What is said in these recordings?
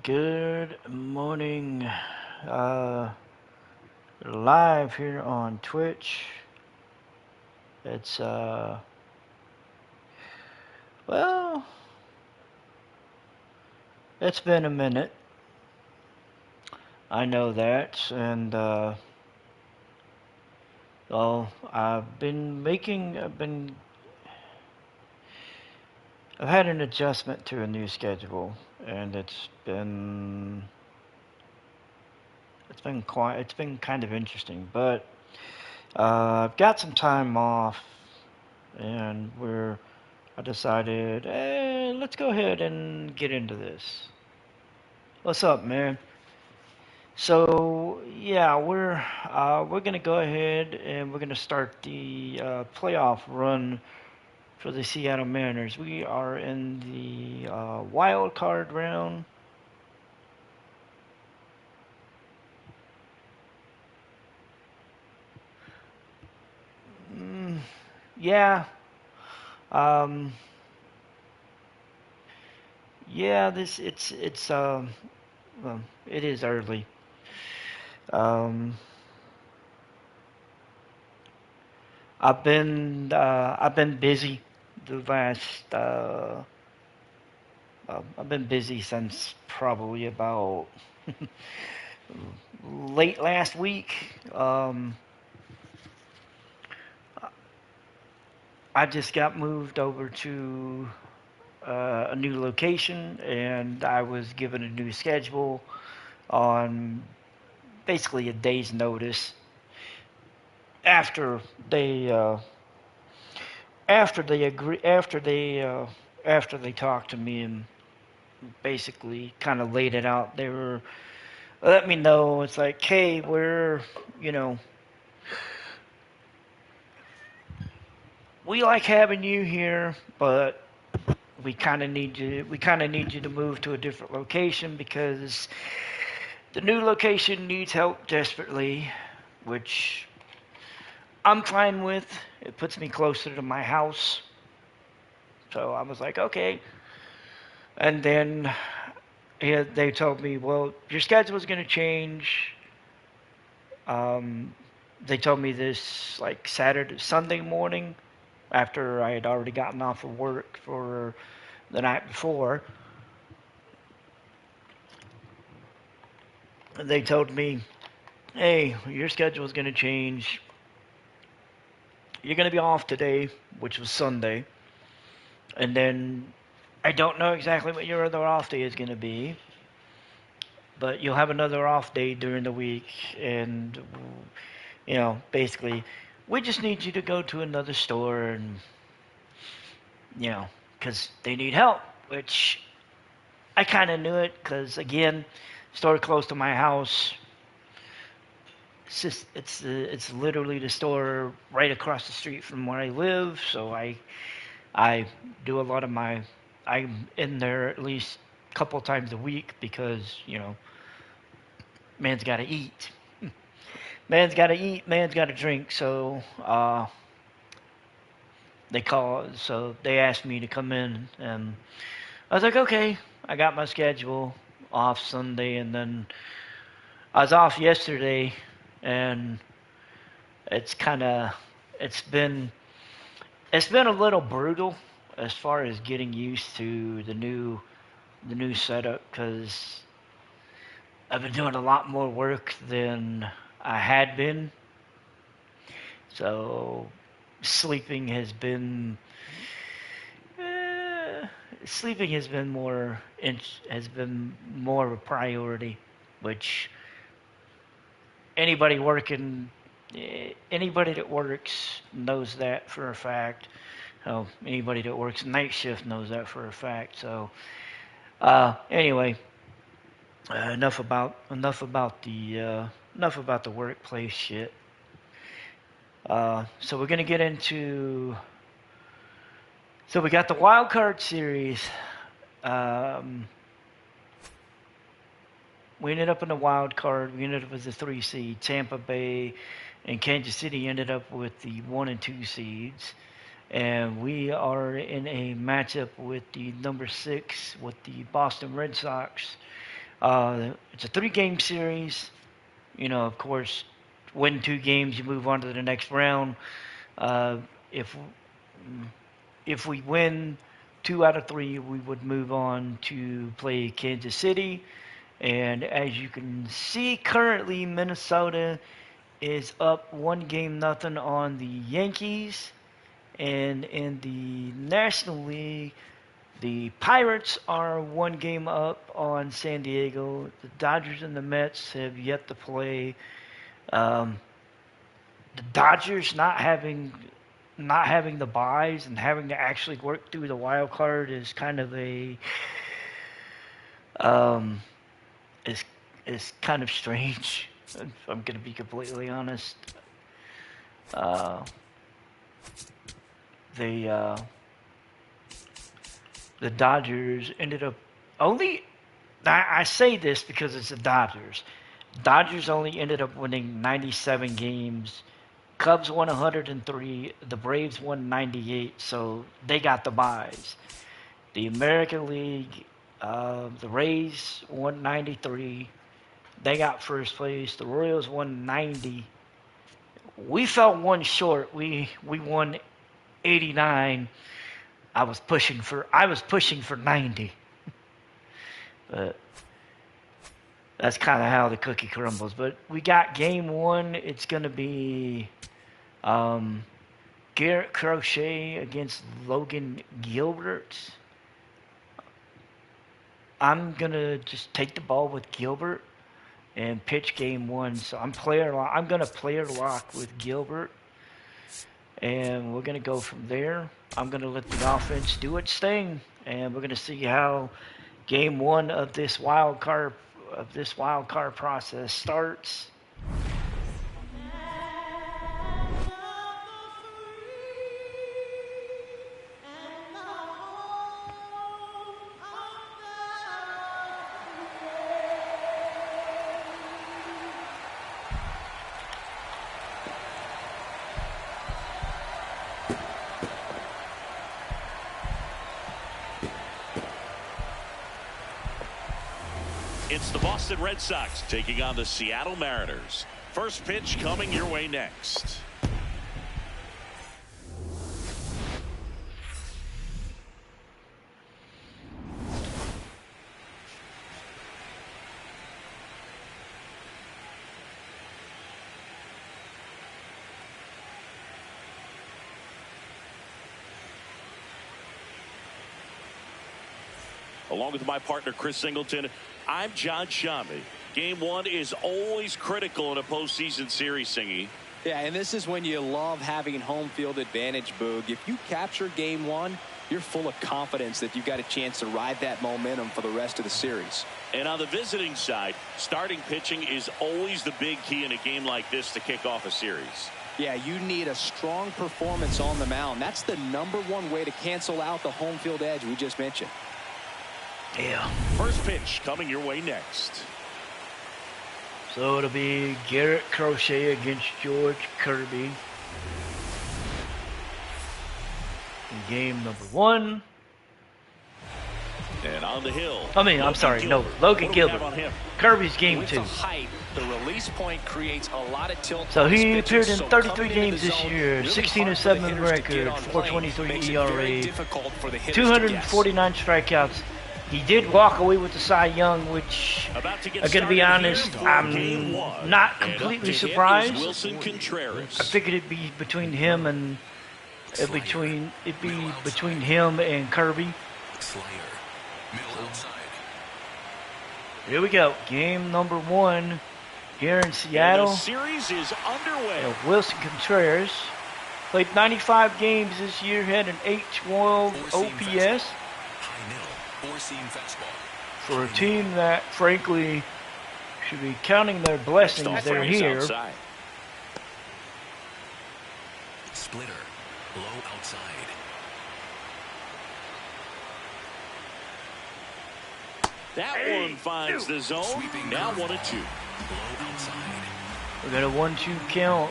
Good morning. Live here on Twitch. It's well, it's been a minute. I know that, and I've had an adjustment to a new schedule, and it's been kind of interesting, but I've got some time off, and I decided, let's go ahead and get into this. What's up, man? So yeah, we're gonna go ahead and we're gonna start the playoff run for the Seattle Mariners. We are in the wild card round. Mm, yeah, um, yeah. Well, it is early. Um, I've been busy the last I've been busy since probably about late last week. I just got moved over to a new location, and I was given a new schedule on basically a day's notice after they uh, after they agree after they talked to me and basically kind of laid it out. They were let me know it's like, hey, you know we like having you here, but we kind of need you to move to a different location because the new location needs help desperately, which I'm fine with. It puts me closer to my house. So I was like, okay. And then they told me, well, your schedule is going to change. Um, they told me this like Sunday morning after I had already gotten off of work for the night before. They told me, hey, your schedule is going to change. You're going to be off today, which was Sunday. And then I don't know exactly what your other off day is going to be, but you'll have another off day during the week. And, basically, we just need you to go to another store and, because they need help, which I kind of knew it because, again, store close to my house. It's literally the store right across the street from where I live, so I do a lot of I'm in there at least a couple times a week because man's got to eat, man's got to drink. So they asked me to come in, and I was like, okay. I got my schedule off Sunday, and then I was off yesterday, and it's kind of it's been it's been a little brutal as far as getting used to the new setup because I've been doing a lot more work than I had been. So sleeping has been eh, sleeping has been more of a priority, which anybody working anybody that works knows that for a fact. Oh, anybody that works night shift knows that for a fact. So anyway, enough about the workplace shit. So we're gonna get into. So we got the wild card series. Um, we ended up in the wild card. We ended up as the 3 seed. Tampa Bay and Kansas City ended up with the 1 and 2 seeds. And we are in a matchup with the number 6 with the Boston Red Sox. It's a 3-game series. You know, of course, win 2 games, you move on to the next round. Uh, if if we win 2 out of 3, we would move on to play Kansas City. And as you can see, currently Minnesota is up 1-0 on the Yankees. And in the National League, the Pirates are 1 game up on San Diego. The Dodgers and the Mets have yet to play. The Dodgers not having the buys and having to actually work through the wild card is kind of a is kind of strange. If I'm going to be completely honest. The Dodgers ended up only. I say this because it's the Dodgers. Dodgers only ended up winning 97 games. Cubs won 103. The Braves won 98. So they got the buys. The American League, the Rays won 93. They got first place. The Royals won 90. We fell 1 short. We won 89. I was pushing for 90. But that's kind of how the cookie crumbles. But we got game 1. It's going to be Garrett Crochet against Logan Gilbert. I'm going to just take the ball with Gilbert and pitch game 1. So I'm going to player lock with Gilbert. And we're going to go from there. I'm going to let the offense do its thing. And we're going to see how game 1 of this wild card process starts. It's the Boston Red Sox taking on the Seattle Mariners. First pitch coming your way next. Along with my partner, Chris Singleton, I'm John Shammy. Game 1 is always critical in a postseason series, Singy. Yeah, and this is when you love having home field advantage, Boog. If you capture game 1, you're full of confidence that you've got a chance to ride that momentum for the rest of the series. And on the visiting side, starting pitching is always the big key in a game like this to kick off a series. Yeah, you need a strong performance on the mound. That's the #1 way to cancel out the home field edge we just mentioned. Yeah. First pitch coming your way next. So it'll be Garrett Crochet against George Kirby. In game number 1. And on the hill. I'm sorry. No, Logan Gilbert. Kirby's game 2. The release point creates a lot of tilt. So he appeared in 33 games this year, 16-7 record, 4.23 ERA, 249 strikeouts. He did walk away with the Cy Young, which, I'm going to be honest, I'm not completely surprised. I figured it'd be between him and between him and Kirby. Here we go, game number 1 here in Seattle. The series is underway. Wilson Contreras played 95 games this year, had an 812 OPS. For a team that, frankly, should be counting their blessings, they're here. Splitter, low outside. That one finds the zone. Now 1-2. Low outside. We got a 1-2 count.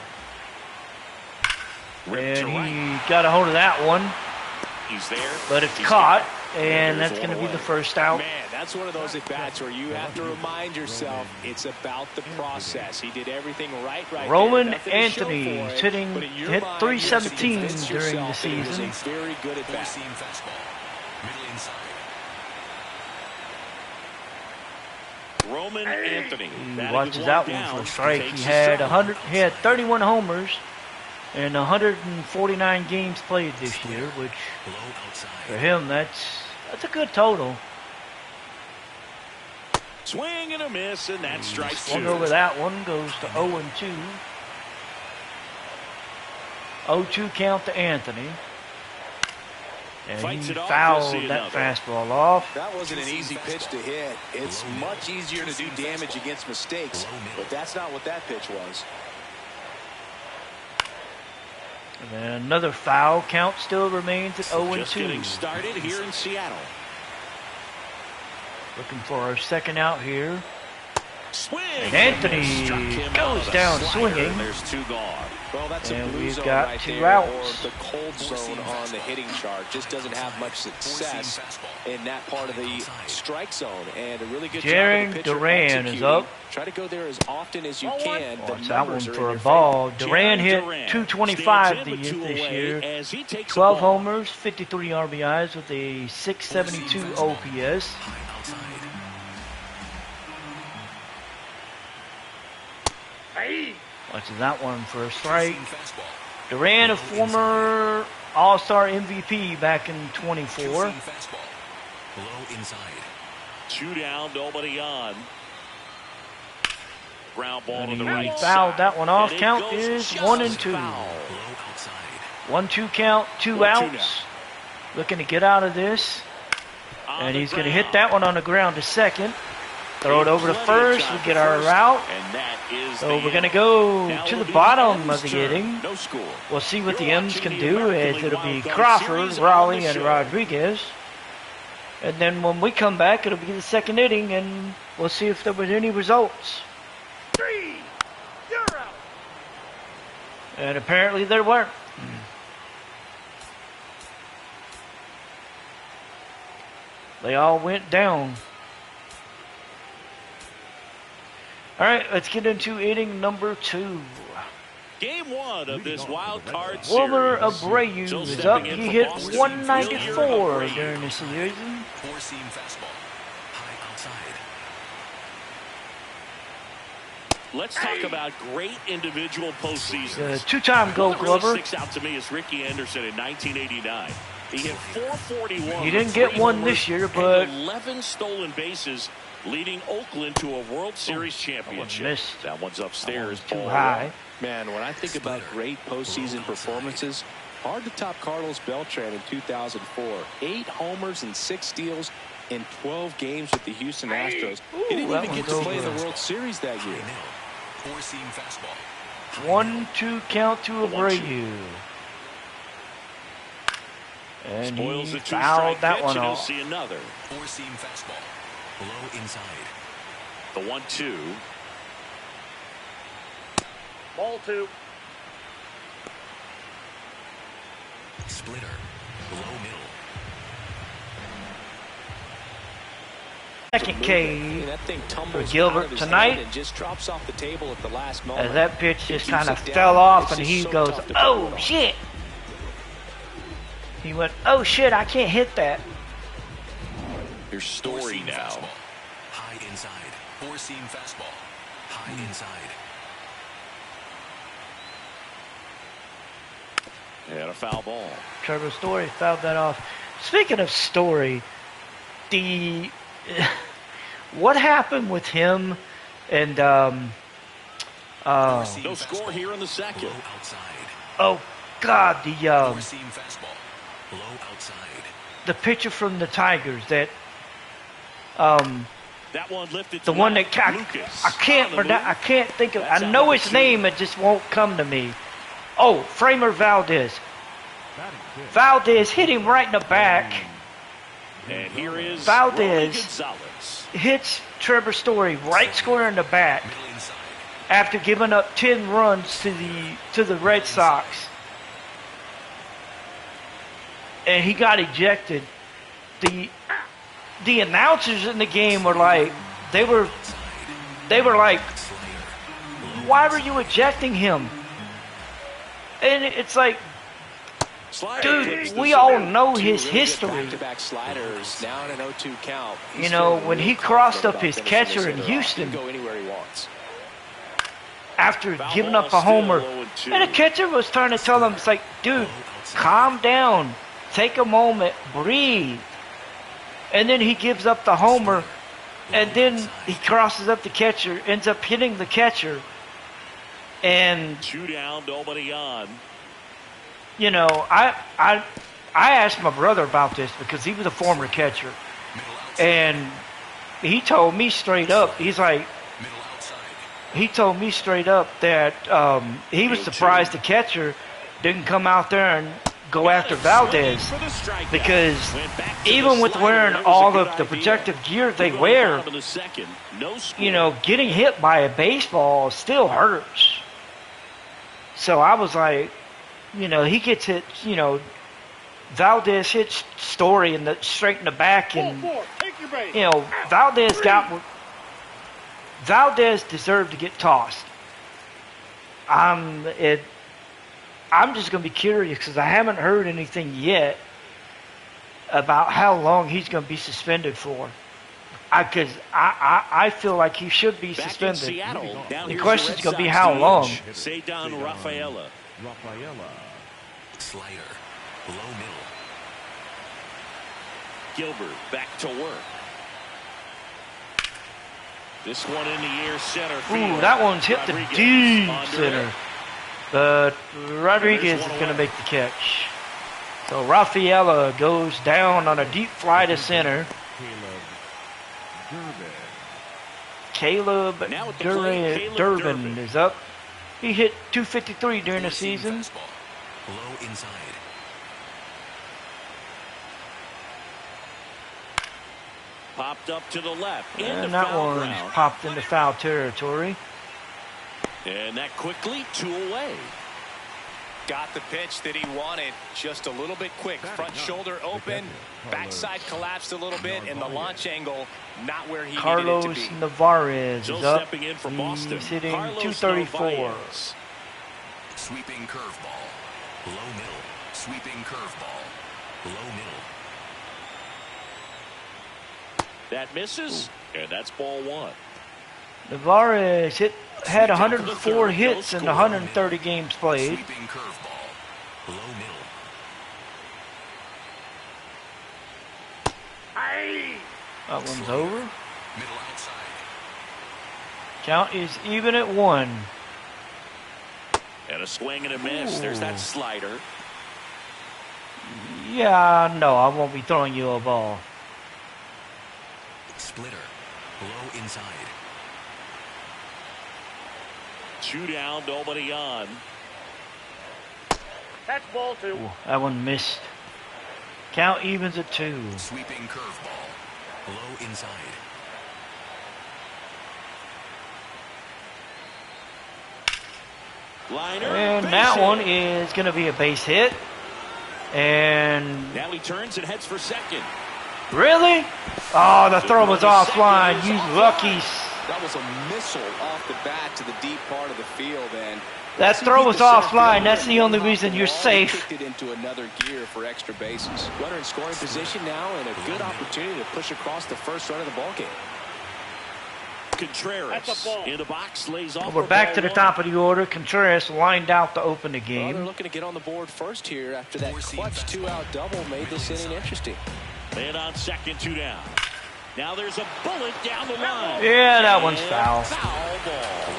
And he got a hold of that one. He's there. But it's caught. and that's going to be the first out. Man, that's one of those at-bats where you have to remind yourself it's about the process. He did everything right Roman there. Nothing to show Anthony for it, hitting but in your hit mind, 317 you have to convince during the yourself that it was season. a very good at-bat. Four-seam fastball. Middle inside. Roman Anthony. He batting watches with that one one for a down, strike. takes He the had strike. He had 31 homers and 149 games played this year, which Low for outside. him that's a good total. Swing and a miss, and that strikes Swung two. over that one, goes to 0-2. 0-2 count to Anthony. And Fights he it off, fouled you'll see that another. fastball off. That wasn't an easy pitch to hit. It's much easier to do damage against mistakes, but that's not what that pitch was. And then another foul count still remains at Just 0-2. getting started here in Seattle. Looking for our second out here. Swing. And Anthony Struck him out goes with a down slider, swinging. and there's two gone. Well, that's And a blue we've zone got right 2 there, outs. or the cold zone on the hitting chart. Just doesn't have much success in that part of the strike zone. And a really good job Jarring of the pitcher Duran is executing. up. Try to go there as often as you can. The Watch that one numbers are for in a your ball. favor. Duran hit Duran 225 stands in but two this away year. as he takes the 12 ball. homers, 53 RBIs with a 672 OPS. High outside. Watching that one for a strike. Four-seam fastball. Duran, a former All-Star MVP back in 24. Two-seam fastball. Low inside. 2 down, nobody on. Ground ball And to the he right fouled side. that one off. And it Count goes is just 1-2. foul. Low outside. 1-2 count, 2 1-2 outs. Looking to get out of this. On And the he's going to hit ground. that one on the ground to second. Throw it over to Plenty of first. time We for get our first, route. And that is So the we're going to end. go Now to it'll the be bottom M's of the turn. inning. No score. We'll see what the You're M's can watching the do, American as League it'll be Wild Card Crawford, Series on Raleigh, the and show. Rodriguez. And then when we come back, it'll be the second inning, and we'll see if there was any results. 3, you're out. And apparently there weren't. They all went down. All right, let's get into inning number 2. Game 1 of this wild card Wilmer series. Abreu So is stepping up. in He for hit Boston, 194 Wilmer Abreu. during the season. Four-seam fastball. High outside. Let's talk about great individual postseasons. The two-time Gold What really Glover. sticks out to me is Ricky Anderson in 1989. He hit 441. He didn't with get 3 one homers this year, and but 11 stolen bases, leading Oakland to a World Series championship. missed. That one's upstairs. Too ball high. one. Man, when I think about great postseason performances, hard to top Carlos Beltran in 2004. 8 homers and 6 steals in 12 games with the Houston Astros. He didn't that even get one's to play in over. the World Series that year. High middle. Four-seam fastball. 1-2 count to 1-2. Abreu. And Spoils he the fouled two-strike that pitch, one and he'll off. see another. Four-seam fastball. Low inside. The 1-2. Ball 2. Splitter. Low middle. Second K That thing tumbles Gilbert out of his tonight. hand and just drops off the table at the last moment. as that pitch just Keeps kind of it down. fell off, It's and just he so goes, tough to "Oh control. shit!" He went, "Oh shit! I can't hit that." Your story Four-seam now. fastball. High inside. Four-seam fastball. High inside. And a foul ball. Trevor Story fouled that off. Speaking of Story, the what happened with him and Four-seam No score fastball. here in the second. Low outside. oh god, Four-seam fastball. Low outside. the pitcher from the Tigers that That one lifted. the to one left. that Lucas I can't on the pronounce, I move. can't think of. That's I out know number his 2. name, it just won't come to me. Oh, Framer Valdez. Valdez hit him right in the back. And here is Valdez. Rolly Gonzalez. Hits Trevor Story right square in the back Middle inside. after giving up 10 runs to the Red Sox. And he got ejected. the announcers in the game were like, they were like, why were you ejecting him? And it's like, dude, we all know his history. Back-to-back sliders, now in an 0-2 count. You know, when he crossed up his catcher in Houston, Go anywhere he wants. after giving up a homer, and the catcher was trying to tell him, it's like, dude, calm down, take a moment, breathe. And then he gives up the homer, and then he crosses up the catcher, ends up hitting the catcher, and 2 down, nobody on. you know, I asked my brother about this because he was a former catcher, and he told me straight up, he's like, he told me straight up that he was surprised the catcher didn't come out there and go after Valdez, because even with wearing all of the protective gear they wear, you know, getting hit by a baseball still hurts. So I was like, you know, he gets hit, you know, Valdez hits Story in the straight in the back, and you know, Valdez deserved to get tossed. I'm just going to be curious because I haven't heard anything yet about how long he's going to be suspended for. Because I feel like he should be suspended. The question is going to be how long. Ceddanne Rafaela. Slider. Low middle. Gilbert back to work. This one in the air, center field. Ooh, that one's hit the Rodriguez deep under center. it. But Rodriguez is going to make the catch. So Rafaela goes down on a deep fly to center. Caleb Now at the plate, Caleb Durbin is up. He hit 253 during the Four-seam season. fastball. Low inside. Popped up to the left. Into And that foul one's ground. popped into foul territory. And that quickly, 2 away. Got the pitch that he wanted, just a little bit quick. Front shoulder open, backside collapsed a little bit, and the launch angle not where he needed it Carlos to be. Navarez Still is up. stepping in for Boston. He's hitting Carlos 234. Narvaez. Sweeping curveball. Low middle. Sweeping curveball. Low middle. That misses, and that's ball 1. Navarez had 104 hits in 130 games played. Sweeping curveball. Low middle. That one's over. Middle outside. Count is even at 1. And a swing and a miss. There's that slider. Yeah, no, I won't be throwing you a ball. Splitter. Low inside. 2 down, nobody on. That's ball 2. Ooh, that one missed. Count evens at 2. Sweeping curveball. Low inside. Liner. And base that hit. one is going to be a base hit. And Now he turns and heads for second. really? Oh, the throw was offline. You luckies. That was a missile off the bat to the deep part of the field, and That throw was offline. That's the only reason you're safe. kicked it into another gear for extra bases. Runner in scoring position now, and a good opportunity to push across the first run of the ball game. Contreras That's a ball. in the box, lays off. We're for back ball to the 1. top of the order. Contreras lined out to open the Well, they're game. looking to get on the board first here after that Four-seam clutch fastball. two-out double made this inning interesting. Man on second, 2 down. Now there's a bullet down the line. Yeah, that one's And foul. Foul ball.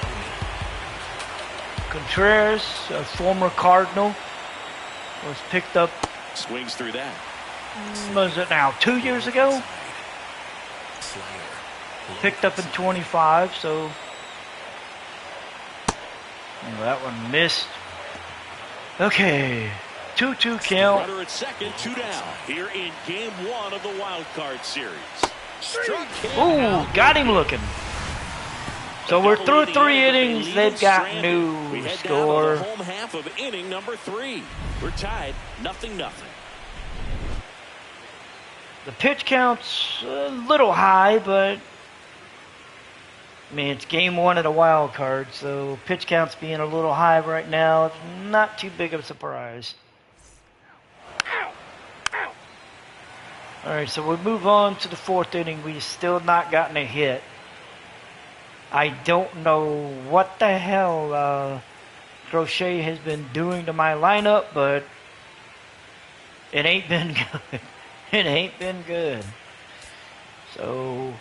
Contreras, a former Cardinal, was picked up, Swings through that. was it now, 2 years ago? Slider. Low Picked up in 25, so oh, that one missed. Okay, 2-2 count. Runner at second, 2 down. Here in game 1 of the wild card series. Struck him Ooh, out. got him looking. So we're through 3 innings. They've got We new head down to score. the home half of inning number 3. We're tied, 0-0. The pitch count's a little high, but I mean, it's game one of the wild card, so pitch count's being a little high right now. It's not too big of a surprise. All right, so we move on to the fourth inning. We've still not gotten a hit. I don't know what the hell Crochet has been doing to my lineup, but it ain't been good. It ain't been good. So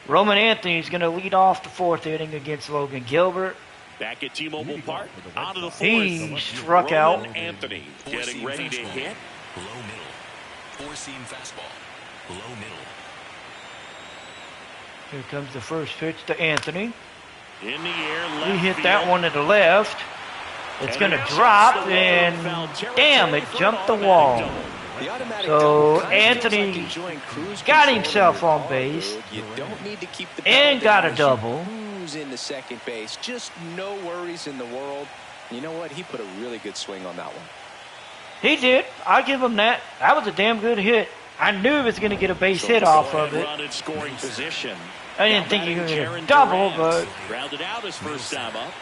Roman Anthony's going to lead off the fourth inning against Logan Gilbert. Back at T-Mobile Park, out of the fourth. He struck out. Roman Anthony getting ready to hit. Low middle. Four-seam fastball. Low middle. Here comes the first pitch to Anthony. In the air, left We hit field. that one to the left. It's going to drop, and damn, it jumped the wall. So Anthony got himself on base You don't need to keep the and got a pedal down. double. Cruise into second base. Just no worries in the world. You know what? He put a really good swing on that one. He did. I'll give him that. That was a damn good hit. I knew he was going to get a base hit off of it. Run in scoring position. I didn't think he was going to get a double, but Rounded out his first time up.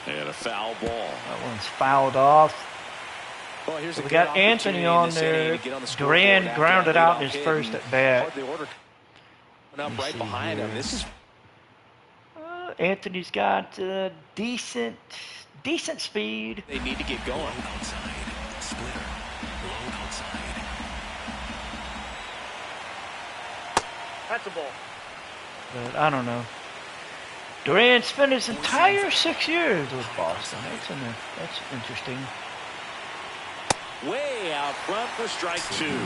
And a foul ball. that one's fouled off. Well, here's So a we good got Anthony opportunity in on this inning there. to get on the scoreboard Duran after grounded that out in leadoff his hit first and at bat. hardly order up right behind him. This is Anthony's got decent speed. they need to get going. Low outside. Splitter. Low outside. That's a ball. But I don't know. Duran spent his entire 6 years with Boston. That's interesting. Way out front for strike two.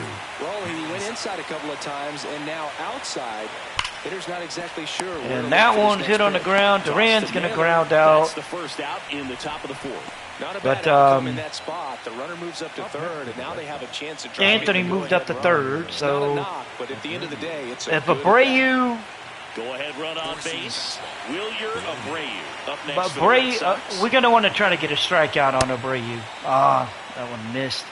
Well, he went inside a couple of times, and now outside. Hitter's not exactly sure. where to And look that for his one's next hit on the pitch. ground. Duran's going to ground out. That's the first out in the top of the fourth. Not a But, bad outcome in that spot. The runner moves up to third, and now they have a chance at driving Anthony the moved up to go-ahead run. third, It's so not a knock, but at the end of the day, it's a if good Abreu, Go ahead run on base. Wilyer Abreu up next. but for the Red Abreu, Sox. we're going to want to try to get a strikeout on Abreu. Ah, that one missed.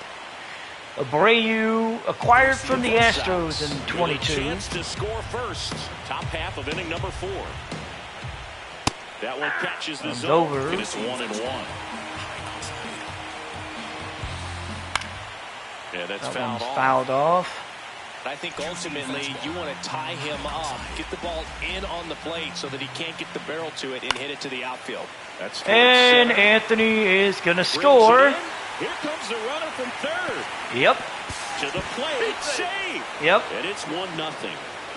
Abreu acquired from the Astros in With a 22. chance to score first. Top half of inning number 4. That one catches the Comes zone. over. And it's 1-1. Yeah, that's That fouled one's off. fouled off. I think ultimately you want to tie him up, get the ball in on the plate so that he can't get the barrel to it and hit it to the outfield. That's And center. Anthony is going to Brings it score. in. Here comes the runner from third. Yep, To the plate. Save. yep. And it's 1-0.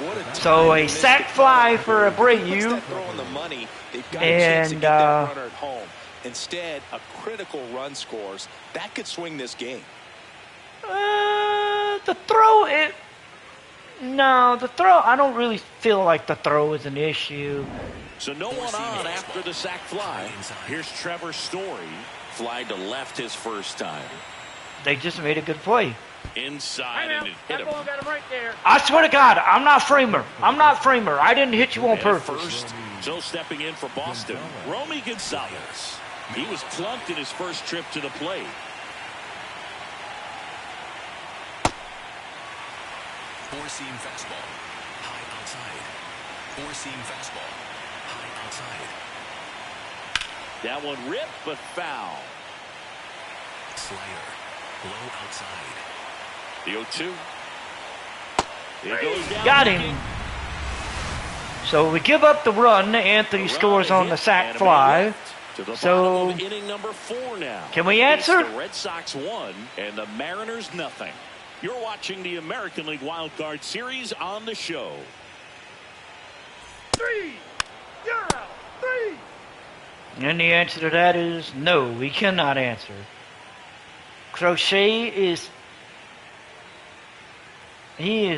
What a So time a to miss sac the fly ball. for Puts Abreu. that throw in the money. They've got a chance to And, get that runner at home. Instead, a critical run scores. That could swing this game. The throw, the throw, I don't really feel like the throw is an issue. So no one on after the sac fly. Here's Trevor Story. Fly to left his first time. They just made a good play. Inside and it hit That him. ball got him right there. I swear to God, I'm not Framer. I'm not Framer. I didn't hit you on And purpose. first, so stepping in for Boston, Romy Gonzalez. He was plunked in his first trip to the plate. Four-seam fastball. High outside. Four-seam fastball. High outside. That one ripped, but foul. Slider. Low outside. The 0-2. It goes down. Got him. So we give up the run. Anthony Run scores on hit the sac and a man fly. left. To the So- bottom of inning number 4 now. Can we answer? It's the Red Sox 1 and the Mariners nothing. You're watching the American League Wild Card Series on the show. 3-0. 3. And the answer to that is no, we cannot answer. Crochet is he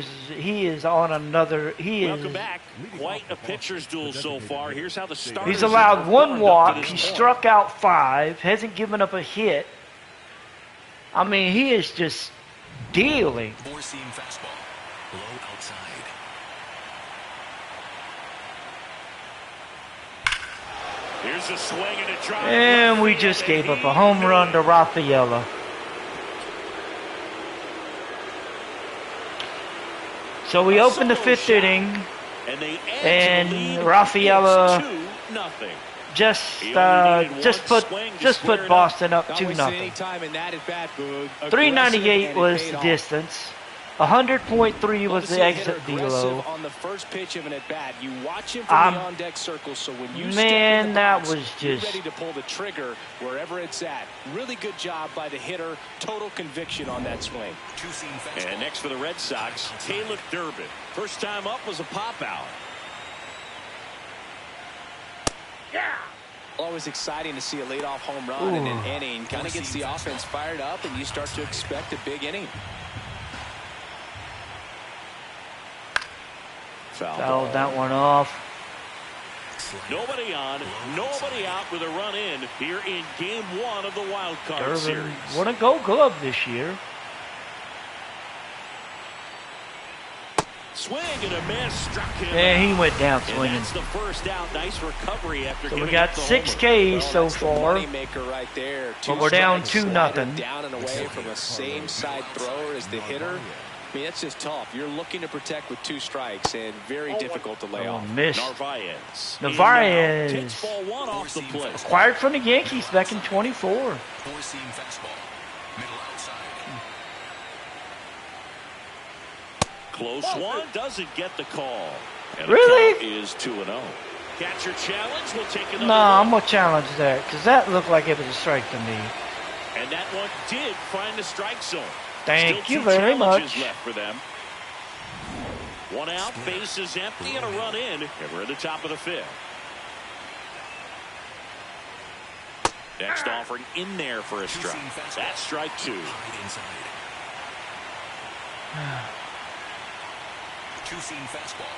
is on another Welcome back. Quite a pitcher's duel so far. Here's how the starters He's allowed have one performed walk. up to He this point. struck out 5. Hasn't given up a hit. I mean, he is just dealing. Four-seam fastball. Low outside. Here's a swing and a drive. And we just gave up a home run to Rafaela. So we open the fifth inning, and Rafaela just put Boston up 2-0. 398 was the distance. 100.3 was the exit velo. On the first pitch of an at bat, you watch him from the on-deck circle. So when you man, that was you're just ready to pull the trigger wherever it's at. Really good job by the hitter. Total conviction on that swing. And next for the Red Sox, Caleb Durbin. First time up was a pop out. Yeah. Always exciting to see a leadoff home run in an inning. Kind of gets the offense fired up, and you start to expect a big inning. fouled that one off. Nobody on, nobody out with a run in here in Game 1 of the Wild Card Durbin Series. won a Gold Glove this year. Swing and a miss, struck him. And he out. went down And swinging. that's the first out. Nice recovery after So we giving got up the 6 homer. Ks so far. Right there. But we're down 2-0. Down and away from a same side thrower as the hitter. I mean, that's just tough. You're looking to protect with 2 strikes and very difficult to lay off. Missed. Narvaez. Takes ball 1 off the plate. Acquired from the Yankees back in 24. Four-seam fastball. Middle outside. Close one, doesn't get the call. And Really? The count is 2-0. Catcher challenge will take another. No, I'm going to challenge that because that looked like it was a strike to me. And that one did find the strike zone. Thank Still you 2 very challenges much. left for them. 1 out, base is empty, and a run in. And we're at the top of the 5th. Next offering in there for a strike. That's strike 2. High inside. Two-seam fastball.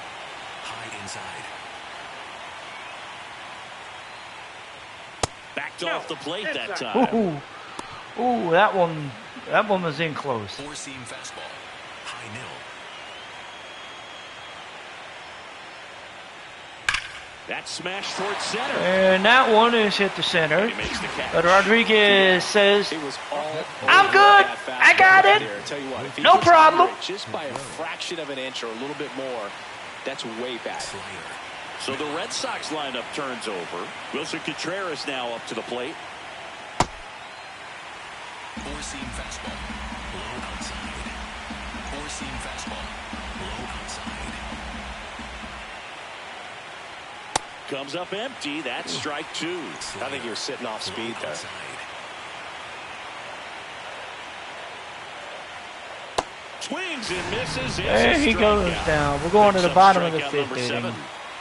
High inside. Backed off the plate that time. Ooh, that one was in close. Four-seam fastball. High nil. That smash towards center. And that one is hit the center. He makes the catch. But Rodriguez says, It was all I'm good. I got it. there. I tell you what, if he No gets problem. under it just by a fraction of an inch or a little bit more, that's way back. Slider. So the Red Sox lineup turns over. Wilson Contreras now up to the plate. Four-seam fastball. Low outside. Four-seam fastball. Low outside. Comes up empty. That's strike 2. I think you're sitting off speed there. Outside. Swings and misses. there he goes down. We're going to the bottom of the 5th inning.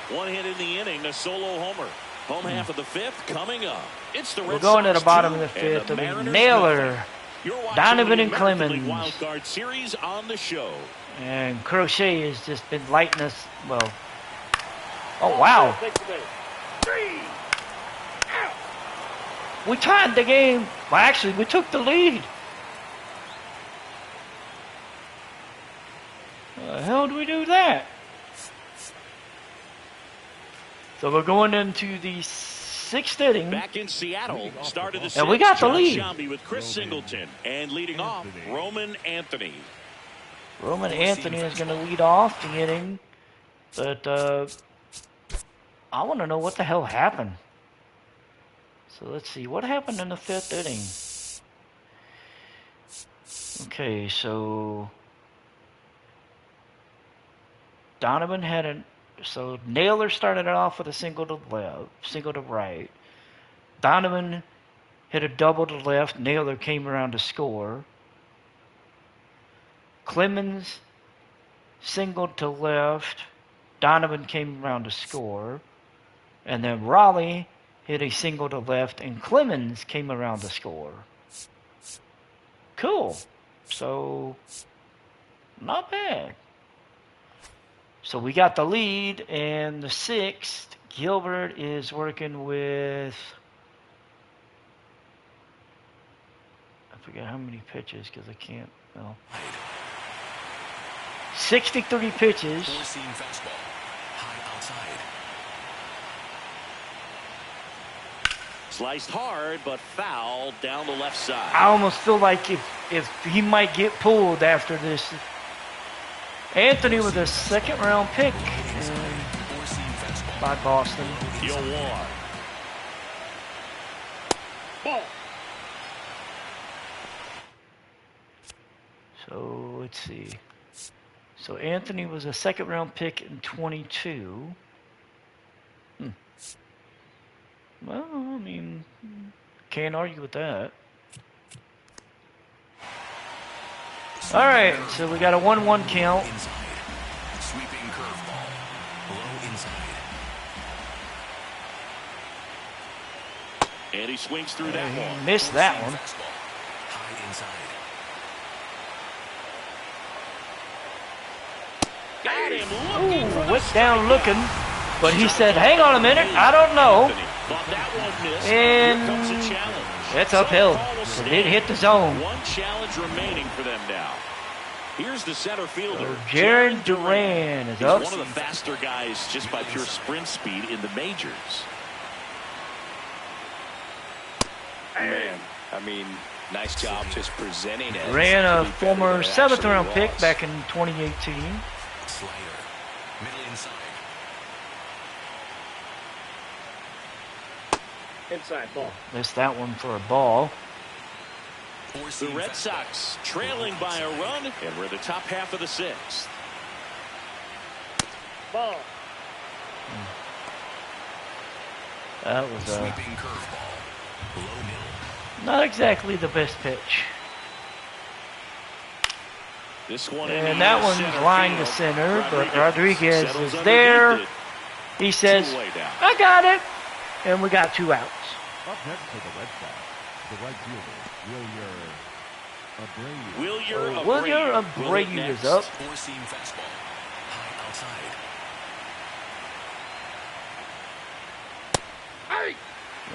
1 hit in the inning, a solo homer. Home half of the 5th coming up. It's the Red We're going to Sox the bottom 2 of the and 5th. It'll be Mariners Naylor, nothing. You're watching Donovan the and American League Clemens. Wild Card Series on the show. and Crochet has just been lighting us. Well, oh wow. 3 out. We tied the game. Well, actually, we took the lead. How the hell do we do that? So we're going into the 6th inning. Back in Seattle, started the And we got the John lead. Sciambi with Chris Singleton, and leading off, Roman Anthony. Roman Anthony is going to lead off the inning. But I want to know what the hell happened. So let's see. What happened in the 5th inning? Okay, so Donovan had an... So Naylor started it off with a single to left, single to right. Donovan hit a double to left. Naylor came around to score. Clemens singled to left. Donovan came around to score. And then Raleigh hit a single to left, and Clemens came around to score. Cool. So, not bad. So we got the lead, and the 6th, Gilbert is working with... I forget how many pitches, because I can't... Well, 63 pitches. Four-seam fastball. High outside. Sliced hard, but foul down the left side. I almost feel like if he might get pulled after this. Anthony with a second-round pick Four-seam fastball. by Boston. Yo, one. Ball. So let's see. So Anthony was a second-round pick in 22. Well, I mean, can't argue with that. All right, so we got a 1-1 count. Inside. Sweeping curveball. Low inside. And he swings through that one. Missed that one. Fastball. High inside. Got him looking for the Went down looking, but he said, "Hang on a minute, I don't know." Anthony thought that one missed. And Here comes a challenge. it's uphill. Call will It stand. did hit the zone. One challenge remaining for them now. Here's the center fielder, So Jaron Duran is He's up. one of the faster guys just by pure sprint speed in the majors. Man, I mean, nice job just presenting it. Ran a to be better former than it 7th-round actually pick was. back in 2018. Slider. Middle inside. Inside ball. Missed that one for a ball. The Four-seam Red fastball. Sox trailing by a run, and we're in the top half of the 6th. Ball. That was Sweeping curveball. Low middle. not exactly the best pitch. This one And that one's center lined to field. center, but Rodriguez settles is underneath there. it. He says, Two away down. "I got it," and we got 2 outs. Up next for the Red Sox, the right fielder, Wilyer Abreu. Wilyer Abreu next. is up. Four-seam fastball. High outside. Hey.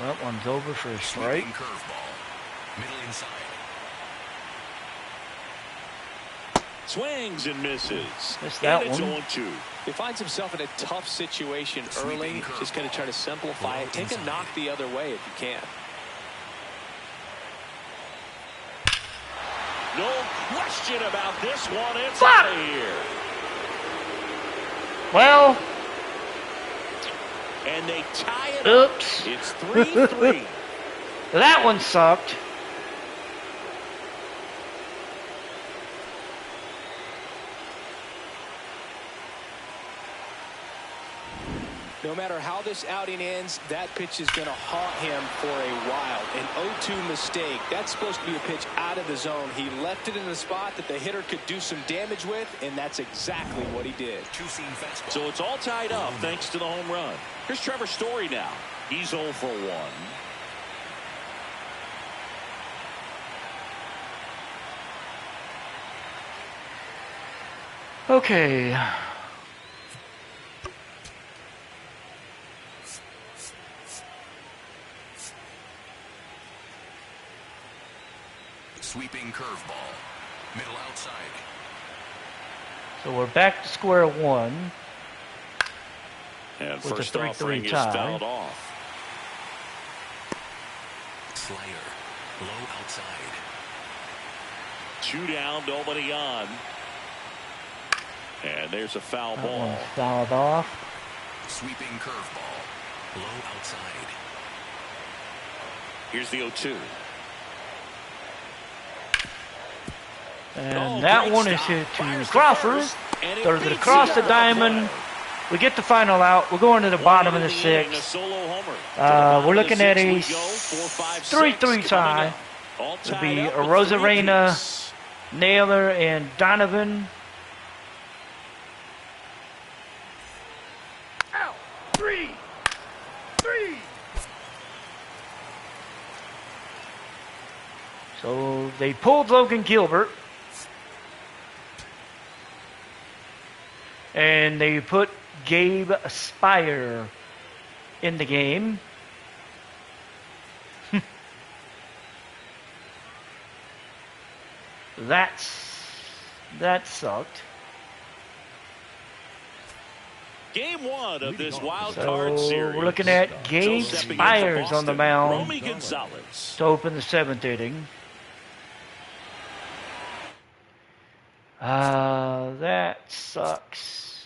That one's over for a strike. Sweeping curveball. Middle inside. Swings and misses. Missed that and it's one. 0-2. He finds himself in a tough situation early. Just going to try to simplify it. Take a knock the other way if you can. No question about this one. It's Fuck! out of here. Well, And they tie it up. oops. It's 3-3. That one sucked. No matter how this outing ends, that pitch is going to haunt him for a while. An 0-2 mistake. That's supposed to be a pitch out of the zone. He left it in the spot that the hitter could do some damage with, and that's exactly what he did. Two-seam fastball. So it's all tied up thanks to the home run. Here's Trevor Story now. He's 0 for 1. Okay. Sweeping curveball. Middle outside. So we're back to square one. And With the first 3-3 offering is tie. fouled off. Slider. Low outside. 2 down, nobody on. And there's a foul That ball. one's fouled off. Sweeping curveball. Low outside. Here's the 0-2. And Oh, that great one is stop. hit Fires to to Crawford. first, and it Throws it beats across him the out of diamond. play. We get the final out. We're going to the bottom of the One inning, a 6th. solo homer. To the We're bottom of looking the at 6th a we go. 4, 5, 6 3-3 coming tie. up. All It'll tied be up a with Rosarena, 3 apiece. Naylor, and Donovan. Out. 3. So they pulled Logan Gilbert. And they put Gabe Spire in the game. That sucked. Game 1 of this wild So card series. we're looking at Gabe So stepping into Spires on the Boston, mound Romy Gonzalez. to open the 7th inning. That sucks.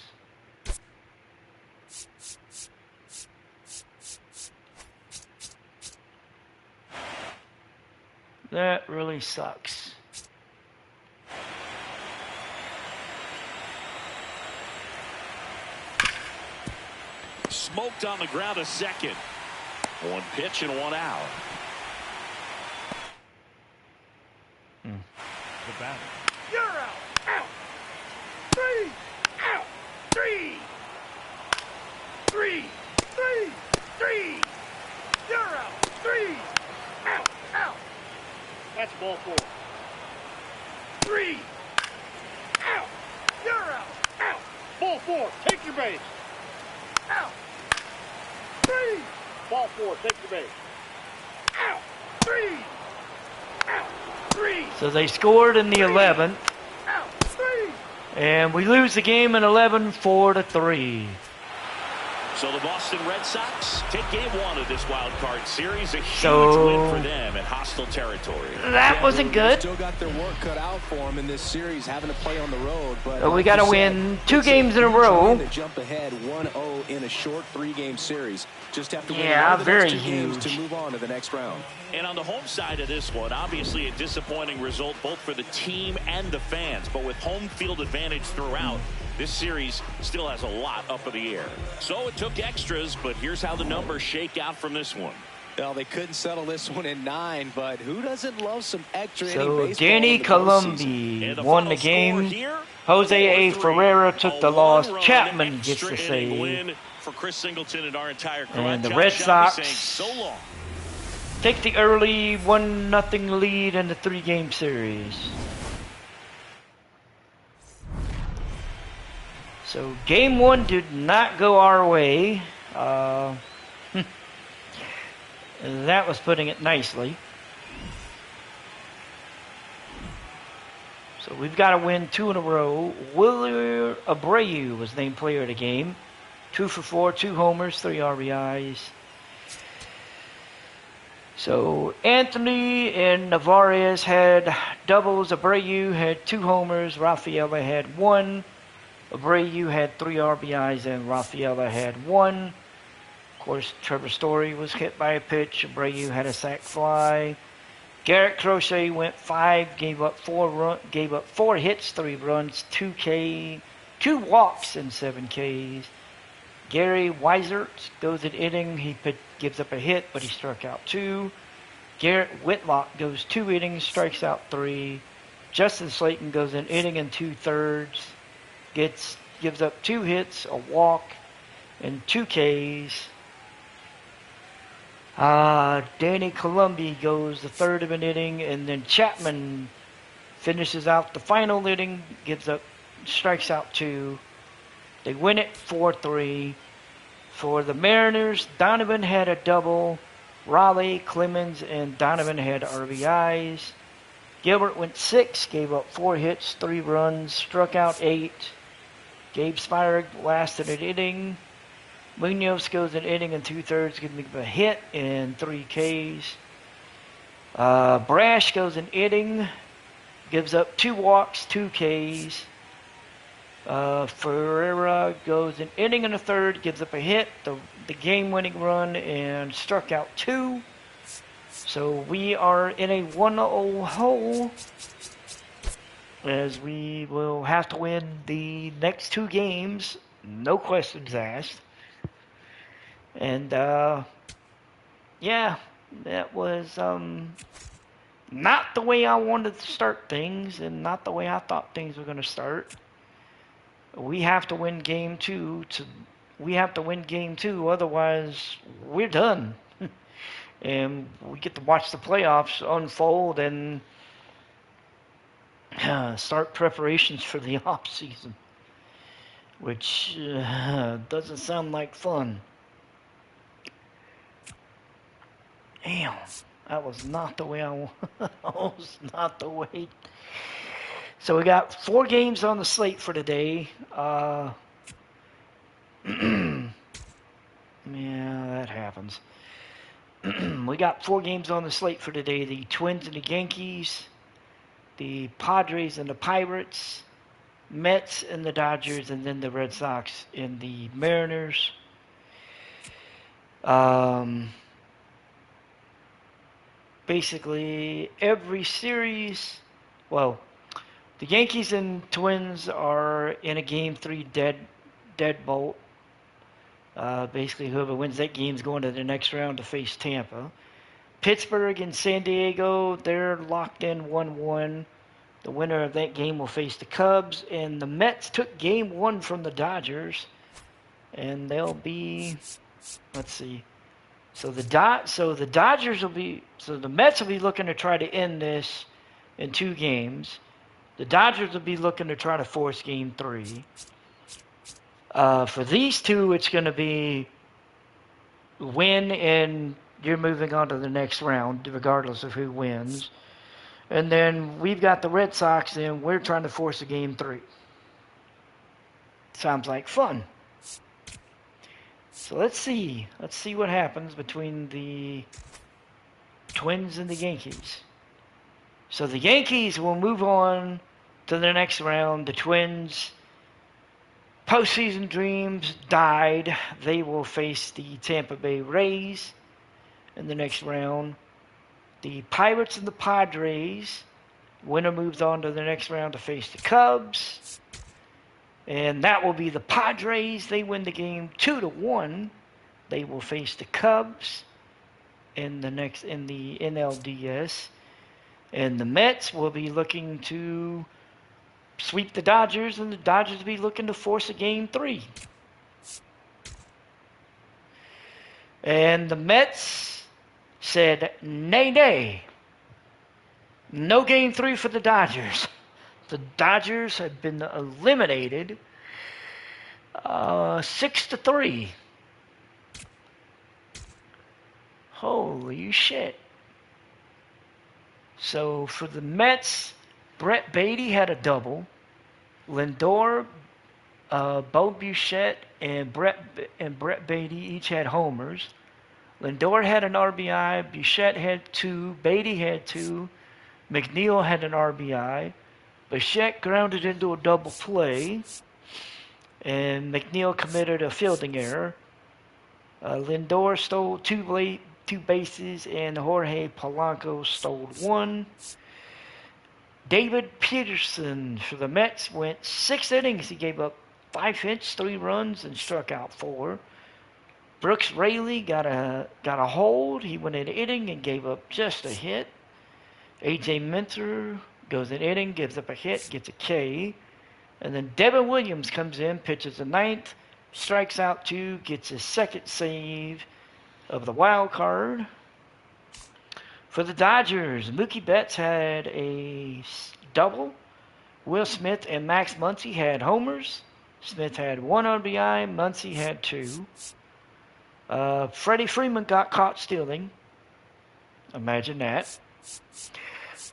That really sucks. Smoked on the ground a second. One pitch and one out. The batter. You're out. Out. 3. Out. 3. 3. 3. 3. You're out. 3. Out. Out. That's ball 4. 3. Out. You're out. Out. Ball 4. Take your base. Out. 3. Ball 4. Take your base. Out. 3. Out. 3. So they scored in the 11th, Out. 3. and we lose the game in 11, 4-3. So the Boston Red Sox take game 1 of this wild card series. A huge So- win for them in hostile territory. That wasn't good. Still got their work cut out for them in this series, having to play on the road. But We got to win 2 games in a To row. jump ahead 1-0 in a short 3-game series. Just have to win Yeah, one of the very next 2 games huge. to move on to the next round. And on the home side of this one, obviously a disappointing result both for the team and the fans. But with home field advantage throughout, this series still has a lot up in the air. So it took extras, but here's how the numbers shake out from this one. Well, they couldn't settle this one in 9, but who doesn't love some extra inning So baseball Danny in the postseason? Colombi And the won final the game. score here, Jose A. 4-3. Ferreira took the A loss. one-run Chapman gets extra the inning save. win for Chris Singleton and our entire crew. And the John Red Shelby Sox saying so long. Take the early 1-0 lead in the 3-game series. So game 1 did not go our way. That was putting it nicely. So we've got to win 2 in a row. Willier Abreu was named player of the game. 2 for 4, 2 homers, 3 RBIs. So Anthony and Navarez had doubles. Abreu had 2 homers. Rafaela had 1. Abreu had 3 RBIs and Rafaela had 1. Of course, Trevor Story was hit by a pitch. Abreu had a sac fly. Garrett Crochet went 5, gave up 4 hits, 3 runs, 2 walks, and 7 Ks. Gary Weisert goes an inning. He gives up a hit, but he struck out 2. Garrett Whitlock goes 2 innings, strikes out 3. Justin Slayton goes an inning and 2/3, gives up 2 hits, a walk, and 2 Ks. Danny Colombi goes the 3rd of an inning, and then Chapman finishes out the final inning, strikes out 2. They win it 4-3. For the Mariners, Donovan had a double. Raleigh, Clemens, and Donovan had RBIs. Gilbert went 6, gave up 4 hits, 3 runs, struck out 8. Gabe Spire lasted an inning. Munoz goes an inning and 2/3, giving him a hit and 3 Ks. Brash goes an inning, gives up 2 walks, 2 Ks. Ferreira goes an inning and a 1/3, gives up a hit, the game-winning run, and struck out 2. So we are in a 1-0 hole, as we will have to win the next 2 games, no questions asked. And yeah, that was not the way I wanted to start things, and not the way I thought things were going to start. We have to win game 2 otherwise we're done. And we get to watch the playoffs unfold and start preparations for the off season, which doesn't sound like fun. Damn, that was not the way that was not the way. So we got 4 games on the slate for today. Yeah, that happens. We got 4 games on the slate for today. The Twins and the Yankees, the Padres and the Pirates, Mets and the Dodgers, and then the Red Sox and the Mariners. Basically, every series, well, the Yankees and Twins are in a Game 3 deadbolt. Basically, whoever wins that game is going to the next round to face Tampa. Pittsburgh and San Diego, they're locked in 1-1. The winner of that game will face the Cubs. And the Mets took Game 1 from the Dodgers. And they'll be, let's see. So the Dodgers will be, so the Mets will be looking to try to end this in 2 games. The Dodgers will be looking to try to force Game 3. For these two, it's going to be win and you're moving on to the next round, regardless of who wins. And then we've got the Red Sox, and we're trying to force a Game 3. Sounds like fun. So let's see. Let's see what happens between the Twins and the Yankees. So the Yankees will move on to the next round. The Twins, postseason dreams died. They will face the Tampa Bay Rays in the next round. The Pirates and the Padres, winner moves on to the next round to face the Cubs. And that will be the Padres. They win the game 2-1. They will face the Cubs in the NLDS. And the Mets will be looking to sweep the Dodgers, and the Dodgers will be looking to force a Game 3. And the Mets said, nay, nay. No Game 3 for the Dodgers. The Dodgers have been eliminated 6-3. Holy shit. So for the Mets, Brett Beatty had a double. Lindor, Bo Bichette, and Brett Beatty each had homers. Lindor had an RBI. Bichette had 2. Beatty had 2. McNeil had an RBI. Bichette grounded into a double play. And McNeil committed a fielding error. Lindor stole 2 bases, and Jorge Polanco stole 1. David Peterson for the Mets went 6 innings. He gave up 5 hits, 3 runs, and struck out 4. Brooks Raley got a hold. He went an inning and gave up just a hit. A.J. Minter goes an inning, gives up a hit, gets a K. And then Devin Williams comes in, pitches the 9th, strikes out 2, gets his 2nd save of the wild card. For the Dodgers, Mookie Betts had a double. Will Smith and Max Muncy had homers. Smith had 1 RBI. Muncy had 2. Freddie Freeman got caught stealing. Imagine that.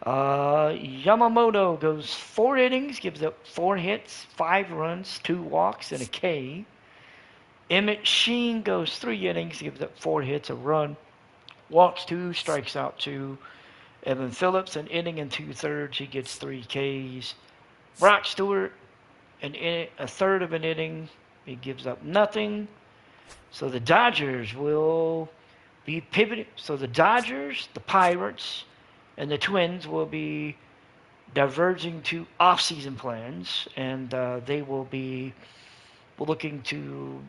Yamamoto goes 4 innings, gives up 4 hits, 5 runs, 2 walks, and a K. Emmett Sheen goes 3 innings, gives up 4 hits, a run, walks 2, strikes out 2. Evan Phillips, an inning and 2/3, he gets 3 Ks. Brock Stewart, a third of an inning, he gives up nothing. So the Dodgers will be pivoting. So the Dodgers, the Pirates, and the Twins will be diverging to off-season plans, and they will be looking to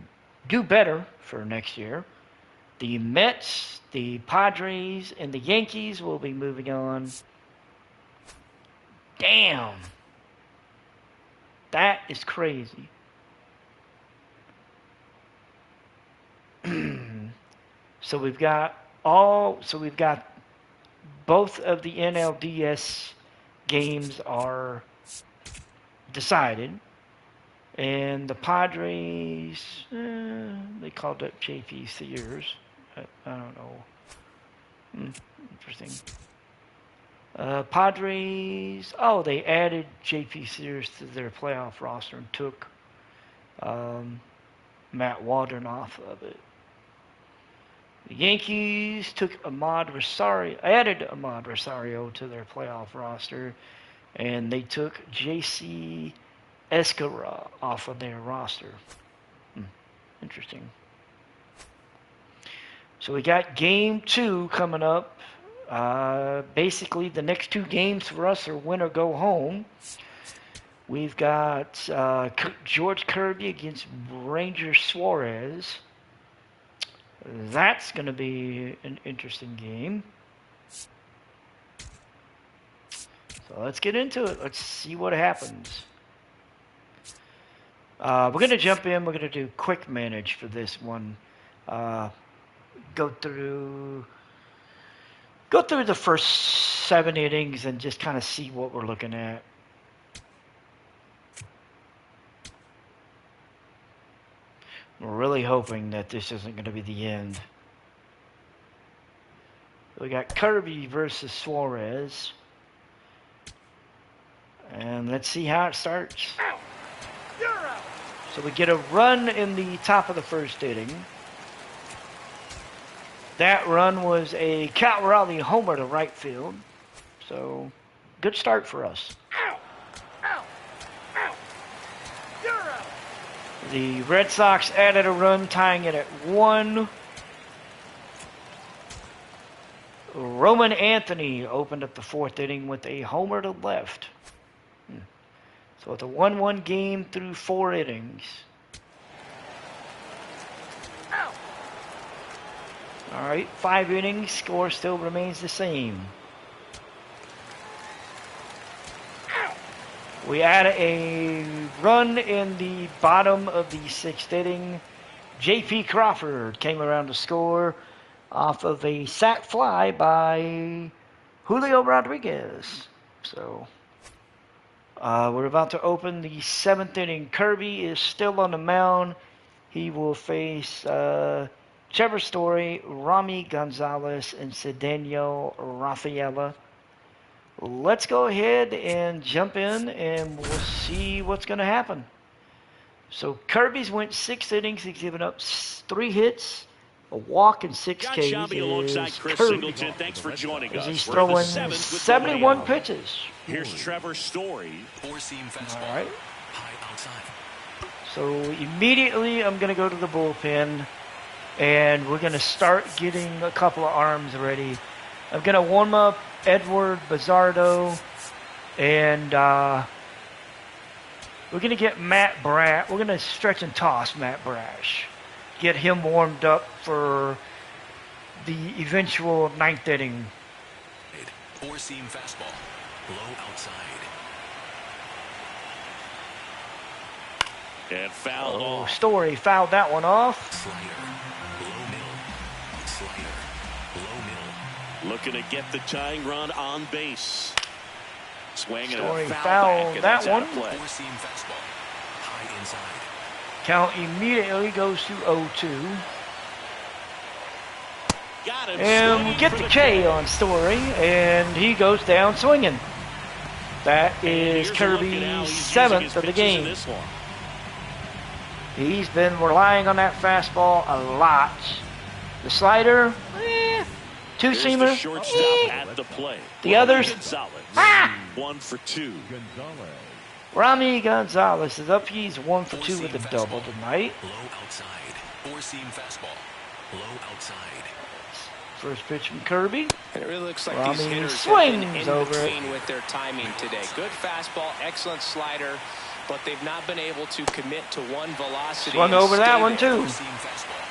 do better for next year. The Mets, the Padres, and the Yankees will be moving on. Damn. That is crazy. So we've got both of the NLDS games are decided. And the Padres, they called up J.P. Sears. I don't know. Interesting. Padres, they added J.P. Sears to their playoff roster and took Matt Waldron off of it. The Yankees took added Ahmad Rosario to their playoff roster, and they took J.C. Escara off of their roster. Interesting. So we got game 2 coming up. Basically, the next 2 games for us are win or go home. We've got George Kirby against Ranger Suarez. That's going to be an interesting game. So let's get into it. Let's see what happens. We're going to jump in. We're going to do quick manage for this one. Go through the first 7 innings and just kind of see what we're looking at. We're really hoping that this isn't going to be the end. We got Kirby versus Suarez. And let's see how it starts. Out. You're out. So we get a run in the top of the first inning. That run was a Cal Raleigh homer to right field. So, good start for us. Out. Out. Out. You're out. The Red Sox added a run, tying it at 1. Roman Anthony opened up the 4th inning with a homer to left. So it's a 1-1 game through 4 innings. Out. All right, 5 innings, score still remains the same. Out. We add a run in the bottom of the 6th inning. J.P. Crawford came around to score off of a sac fly by Julio Rodriguez. So we're about to open the 7th inning. Kirby is still on the mound. He will face Trevor Story, Rami Gonzalez, and Cedeno Rafaela. Let's go ahead and jump in, and we'll see what's going to happen. So Kirby's went 6 innings. He's given up 3 hits, a walk, and 6 John Ks. Shelby alongside Chris Kirby. Singleton. Thanks for joining us. He's We're in the throwing 7th with nobody 71 out. pitches. Here's Trevor Story. Four-seam fastball. All right. High outside. So immediately I'm going to go to the bullpen, and we're going to start getting a couple of arms ready. I'm going to warm up Edward Bazardo, and we're going to get Matt Brash. We're going to stretch and toss Matt Brash. Get him warmed up for the eventual 9th inning. Four-seam fastball. Low outside. And fouled off. Story fouled that one off. Slider. Low middle. Slider. Low middle. Looking to get the tying run on base. Swinging Story a foul fouled back, and that that's out one. of play. Four-seam fastball. High inside. Count immediately goes to 0-2. Got him And swinging we get for the K on Story, and he goes down swinging. That And is here's a look at how Kirby's he's using 7th his of the pitches in game. this one. He's been relying on that fastball a lot. The slider, Here's the two-seamer, shortstop at the plate. The others- Gonzalez. Ah! 1 for 2. Gonzalez. Rami Gonzalez is up. He's 1 for 2 with a Four-seam double fastball. tonight. Low outside. Four-seam fastball. Low outside. First pitch from Kirby. And it really looks like Rami these hitters have swings been in over it. between with their timing today. Good fastball, excellent slider, but they've not been able to commit to one velocity. Swung and over that stay one, there. too. Four-seam fastball.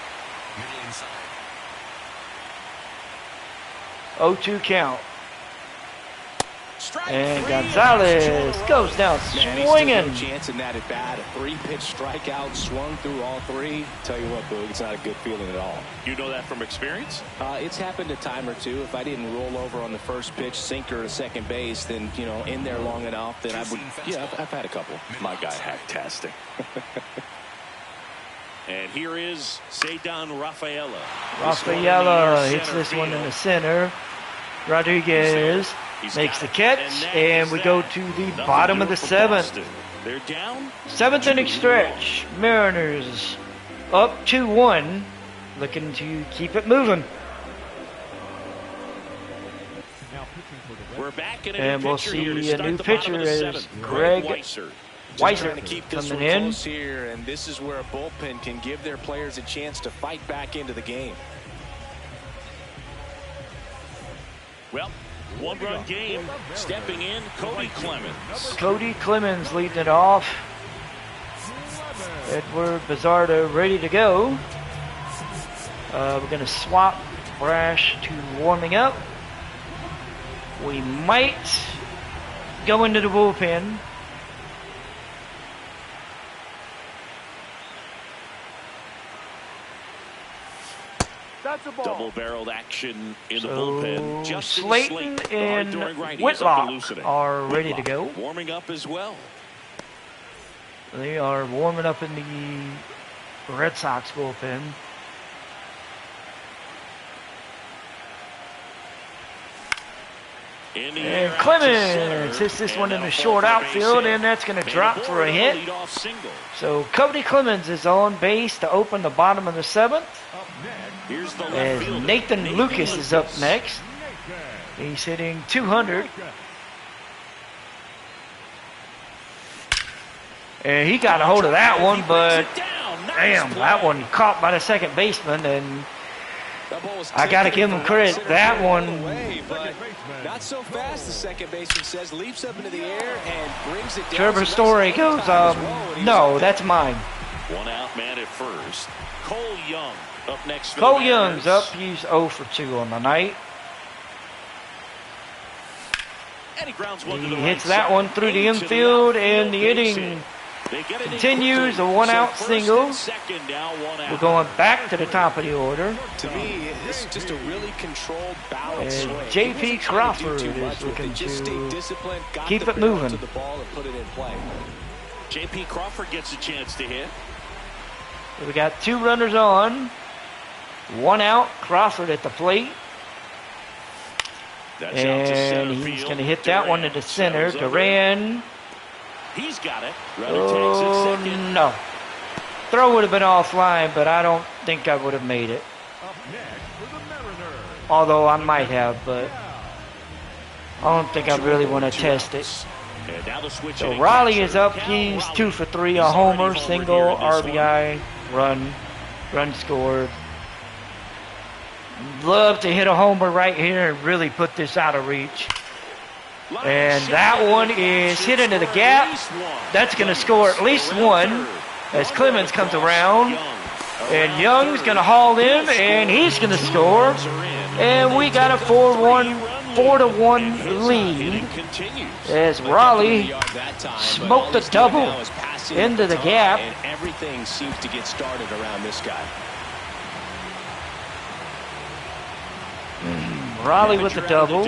Middle inside. 0-2 count. Strike And 3 Gonzalez goes down Man, he stood swinging. no chance in that at bat. A 3-pitch strikeout, swung through all 3. Tell you what, Boog, it's not a good feeling at all. You know that from experience? It's happened a time or two. If I didn't roll over on the first pitch, sinker to second base, then in there long enough, then I would. Yeah, I've had a couple. My guy, hack-tastic. And here is Cedeno Rafaela. Rafaela hits this one in the center. Rodriguez makes the catch, and we go to the bottom of the 7th. They're down. 7th inning stretch. Mariners up 2-1, looking to keep it moving. Now pitching for the Red We're back in a And new we'll pitcher here to see a start new the bottom pitcher of the is 7th. Greg Weisser. Just trying Weiser to keep this coming one in. close here, and this is where a bullpen can give their players a chance to fight back into the game. Well, one-run game. Stepping in, Cody Clemens. Cody Clemens leading it off. Edward Bizardo ready to go. We're going to swap Brash to warming up. We might go into the bullpen. That's a ball. Double-barreled action in the So bullpen. Justin Slayton Slate, and the hard-throwing righty, is up Whitlock to loosening. are ready to go. Whitlock warming up as well. They are warming up in the Red Sox bullpen. In the And air, out to Clemens center, hits this and one in now the full short for outfield, base and that's going to hit. drop Made for a the hit. leadoff single. So Cody Clemens is on base to open the bottom of the seventh. Up next, Here's the left As fielder, Nathan Lucas is up next. He's hitting 200. And he got a hold of that one, but damn, that one caught by the second baseman, and That ball was I gotta taken give him from credit. center That field one- away, but not so fast, the second baseman says. Leaps up into the air and brings it down. Trevor Some Story nice goes, time as well when he was no, up that's mine. One out man at first. Cole Young up next for Cole the Young's Mariners. up. He's 0 for 2 on the night. And he grounds one to He the hits right that side. one through the Into infield, outfield and the base inning hit. They get it in continues, quickly. a one-out So first single. and second now, one out. We're going back to the top of the order. To me, it's just a really controlled, balanced And swing. J.P. He wasn't trying to do Crawford too is much with it. looking Just to stayed disciplined, got keep the it barrel moving. to the ball and put it in play. J.P. Crawford gets a chance to hit. We got 2 runners on. 1 out. Crawford at the plate. That's out to center And he's field. going to hit that one to the center. Settles over. Duran. He's got it. Runner takes it Oh, second. no. Throw would have been offline, but I don't think I would have made it. up next for the Mariners. Although I might have, but I don't think I really want to test it. And now the switch So hitting Raleigh catcher, is up. Cal He's Raleigh. 2 for 3. He's A already homer, homered single, here in this RBI, run scored. Love to hit a homer right here and really put this out of reach. one. And that one is hit into the gap. That's going to score at least one as Clemens comes around. And Young's going to haul in, and he's going to score. And we got a 4-1 lead as Raleigh smoked the double into the gap. And everything seems to get started around this guy. Raleigh with the double.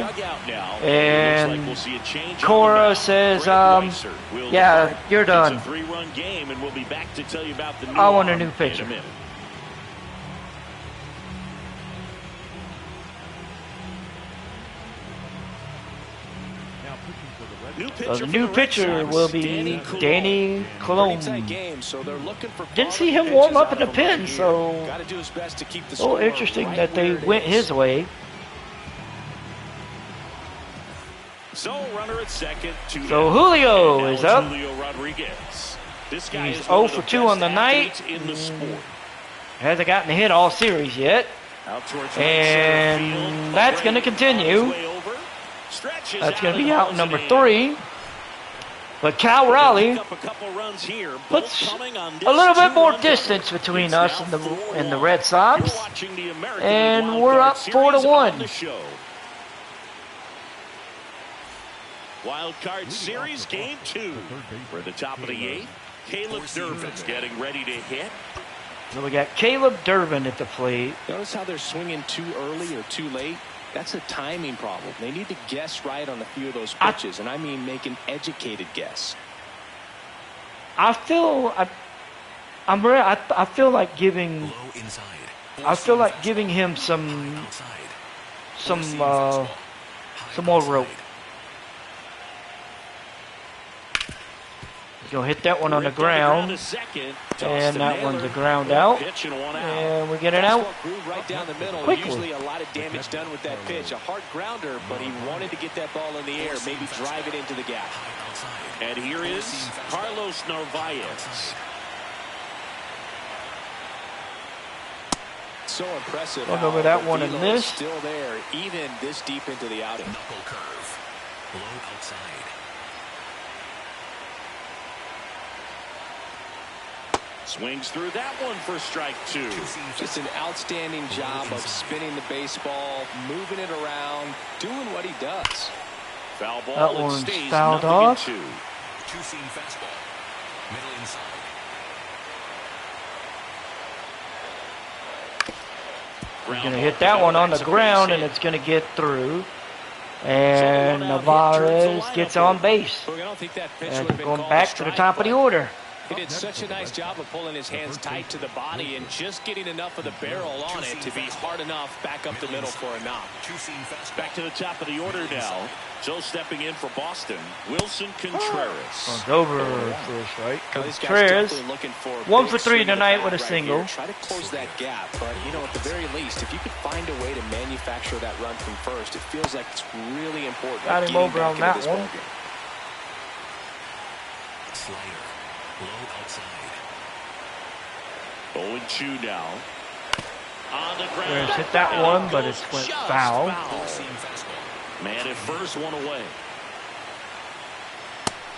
And Cora says, yeah, you're done. It's a 3-run game, and we'll be back to tell you about the new I want a arm new pitcher. in a minute. Now pitching for the Red New Sox. pitcher The for new Red pitcher Sox, will be Danny Pretty tight Colon. game, so they're looking for Didn't see quality him warm pitches up in out the of him pen, right here. so Gotta do his best to keep the oh, score interesting right that they where it went is. his way. So runner at second. So Julio And now is it's up. Julio Rodriguez. This guy He's is 0 one of for the 2 best on the night. athletes in the sport. Hasn't gotten a hit all series yet. Out towards right And center field. that's gonna Away, continue. on his way over. Stretches That's going to and be out hauls number it in. 3. But Cal Pick Raleigh up a couple runs here, both puts coming on a little this bit more two-run distance run. between It's us now and the 4-1. Red Sox. You're watching the American And League we're Wild up Card 4-1. Series on the show. Wild Card Series Game 2. For the top of the 8th, Caleb Durbin's getting ready to hit. So we got Caleb Durbin at the plate. Notice how they're swinging too early or too late? That's a timing problem. They need to guess right on a few of those pitches, and I mean make an educated guess. I feel like giving Low inside. I feel like giving him some Outside. some more rope. Gonna hit that one on the ground, and that one's a ground out, and we get an out. Fastball grew right down the middle. Quickly. Usually a lot of damage done with that pitch. A hard grounder, but he wanted to get that ball in the air, maybe drive it into the gap. And here is Carlos Narvaez. So impressive. Look how over that the one and velo is missed. Still there, even this deep into the outing. Knuckle curve. Low outside. Swings through that one for strike 2. Just an outstanding job of spinning the baseball, moving it around, doing what he does. Foul ball. That It one's stays fouled 0-2. off. Two-seam fastball. Middle inside. He's gonna hit that one on the ground, and it's gonna get through. And Narvaez gets on base. Look, I don't think that pitch would And have been going called back a to the strike, top of the but order. He did such a nice job of pulling his hands tight to the body and just getting enough of the barrel on it to be hard enough back up the middle for a knock. Two-seam fastball. Back to the top of the order now. So stepping in for Boston, Wilson Contreras. It's over for a strike. Now, this guy's Contreras, definitely looking for a 1 big for 3 swing of the tonight bat with a right single. here. Try to close that gap, but you know, at the very least, if you could find a way to manufacture that run from first, it feels like it's really important. Got him getting over back on into that this one. ballgame. Slider. Low outside. 0-2 now. On the ground. Contreras hit that one, but it went Just foul. Four-seam fastball. Man at first, one away.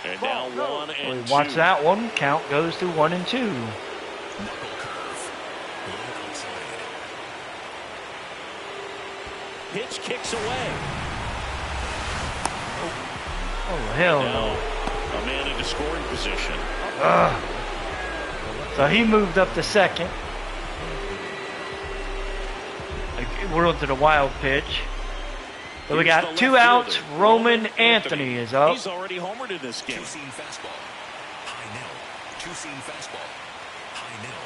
And now 1 and 2. Watch that one. Count goes to 1 and 2. Knuckle curve. Low outside. Pitch kicks away. Oh, hell Now, no. a man into scoring position. So he moved up to second. We're onto the wild pitch. So we Here's got the 2 left outs. fielder, Roman Anthony is up. He's already homered in this game. Two-seam fastball. High middle. Two-seam fastball. High middle.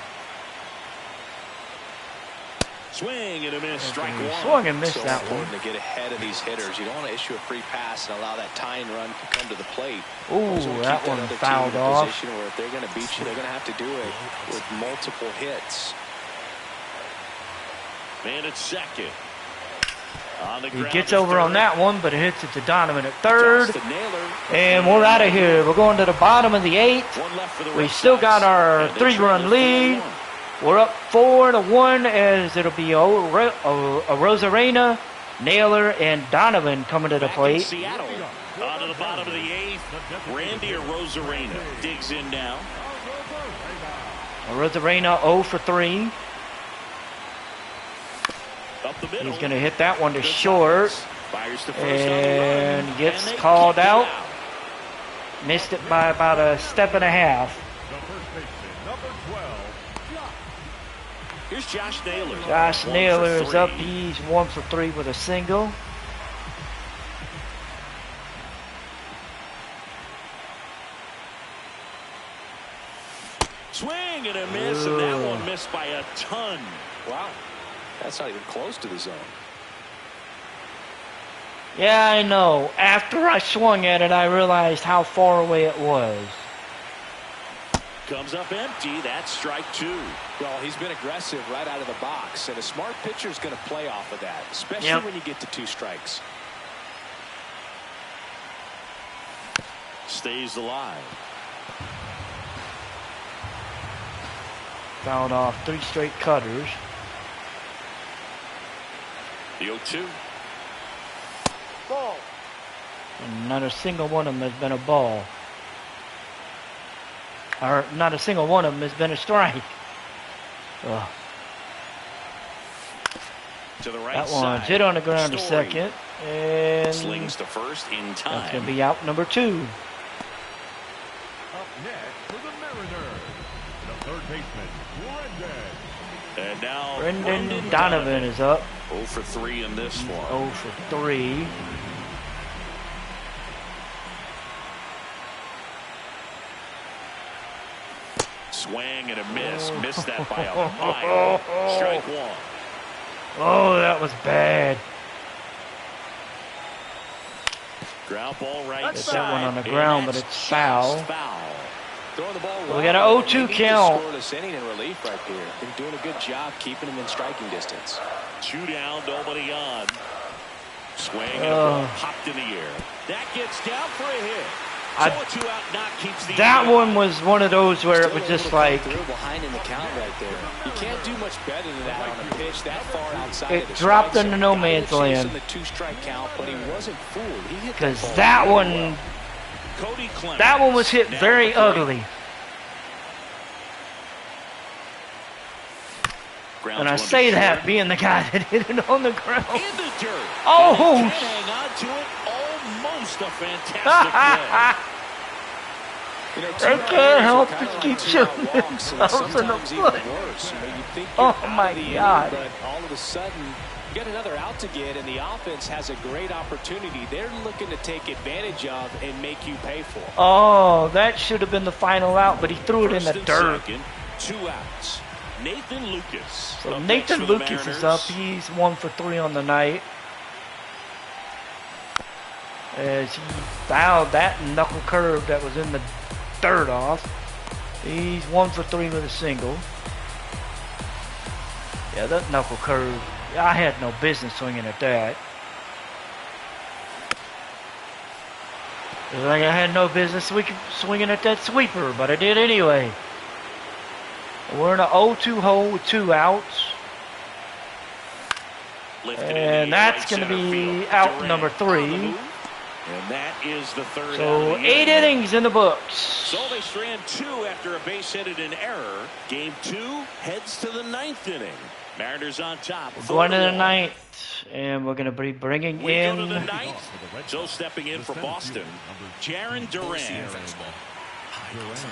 Swing and a miss. Strike He 1. swung and missed So that important one. to get ahead of these hitters. You don't want to issue a free pass and allow that tying run to come to the plate. Ooh, Also keep that one other team fouled in a off. position where if they're going to beat you, they're going to have to do it with multiple hits. Man at second. On the He ground gets to over on third. that one, but it hits it to Donovan at third. Justin Naylor. And we're out of here. We're going to the bottom of the 8th. One left for the We Red still Sox. got our And they 3-run trail lead. 4-1. We're up 4-1 as it'll be a Rosarena, Naylor, and Donovan coming to the Back in plate. Seattle. On to the bottom of the 8th. Randy Rosarena digs in now. Rosarena 0 for 3. Up the middle. He's going to hit that one to Good short. toss. Fires to first on the And run, gets and they called kick it out. Missed it by about a step and a half. The first baseman, number 12. Here's Josh Naylor. Josh 1 for Naylor is 3. up. He's 1 for 3 with a single. Swing and a miss, and that one missed by a ton. Wow. That's not even close to the zone. Yeah, I know. After I swung at it, I realized how far away it was. Comes up empty. That's strike 2. Well, he's been aggressive right out of the box, and a smart pitcher is going to play off of that, especially Yep. when you get to 2 strikes. Stays alive. Fouled off 3 straight cutters. The 0-2. Ball. And not a single one of them has been a ball. Or not a single one of them has been a strike. Ugh. To the right That side. one's hit on the ground to Story second. And slings to first in time. that's going to be out number 2. Up next for the Mariners, the third baseman, Brendan. And now Brendan Donovan is up. 0 for 3 in this one. 0 for 3. Swing and a miss. Missed that by a mile. Strike 1. Oh, that was bad. Ground ball right That's side. that one on the and ground, but that's it's foul. just foul. Throwing the ball We got an well, 0-2 and they need count. the scoreless inning in relief right here. They're doing a good job keeping him in striking distance. 2 down, nobody on. Swing and a ball popped in the air. That gets down for a hit. So a 2-out knock keeps the That inning one alive. was one of those where it was Still just able to come like through behind in the count right there. You can't do much better than that on a pitch that far outside It of the dropped strike into zone. no Got man's the chase land. in the 2-strike count, but he wasn't fooled. He hit because ball that really one well. Cody Clemens. that one was hit Now very at the plate. ugly. Grounds And I one to say that short. being the guy that hit it on the ground. In the dirt. Oh! And he can't hang on to it. Almost a fantastic play. You know, They two can't players help are but kinda keep like shooting two-out walks, and themselves in the sometimes even foot. worse. You know, you think Oh, you're my out of the God. inning, but all of a sudden, you get another out to get, and the offense has a great opportunity. They're looking to take advantage of and make you pay for. Oh, that should have been the final out, but he threw it in the First and dirt. second, 2 outs. Nathan Lucas. So up next Nathan for the Lucas is up. Mariners. He's 1 for 3 on the night. As he fouled that knuckle curve that was in the dirt off. He's 1 for 3 with a single. Yeah, that knuckle curve, I had no business swinging at that. It's like I had no business swinging at that sweeper, but I did anyway. We're in an 0-2 hole with 2 outs. Lifted in the And that's right going to center be field. out Durant number on the 3. move. And that is the third out So of the 8 innings in the books. So they strand 2 after a base hit and an error. Game 2 heads to the 9th inning. Mariners on top. Going to the 4-1. 9th, and we're going to be bringing We go to in. the 9th. So stepping in for Boston, Jaron Four-seam Duran. fastball. High inside.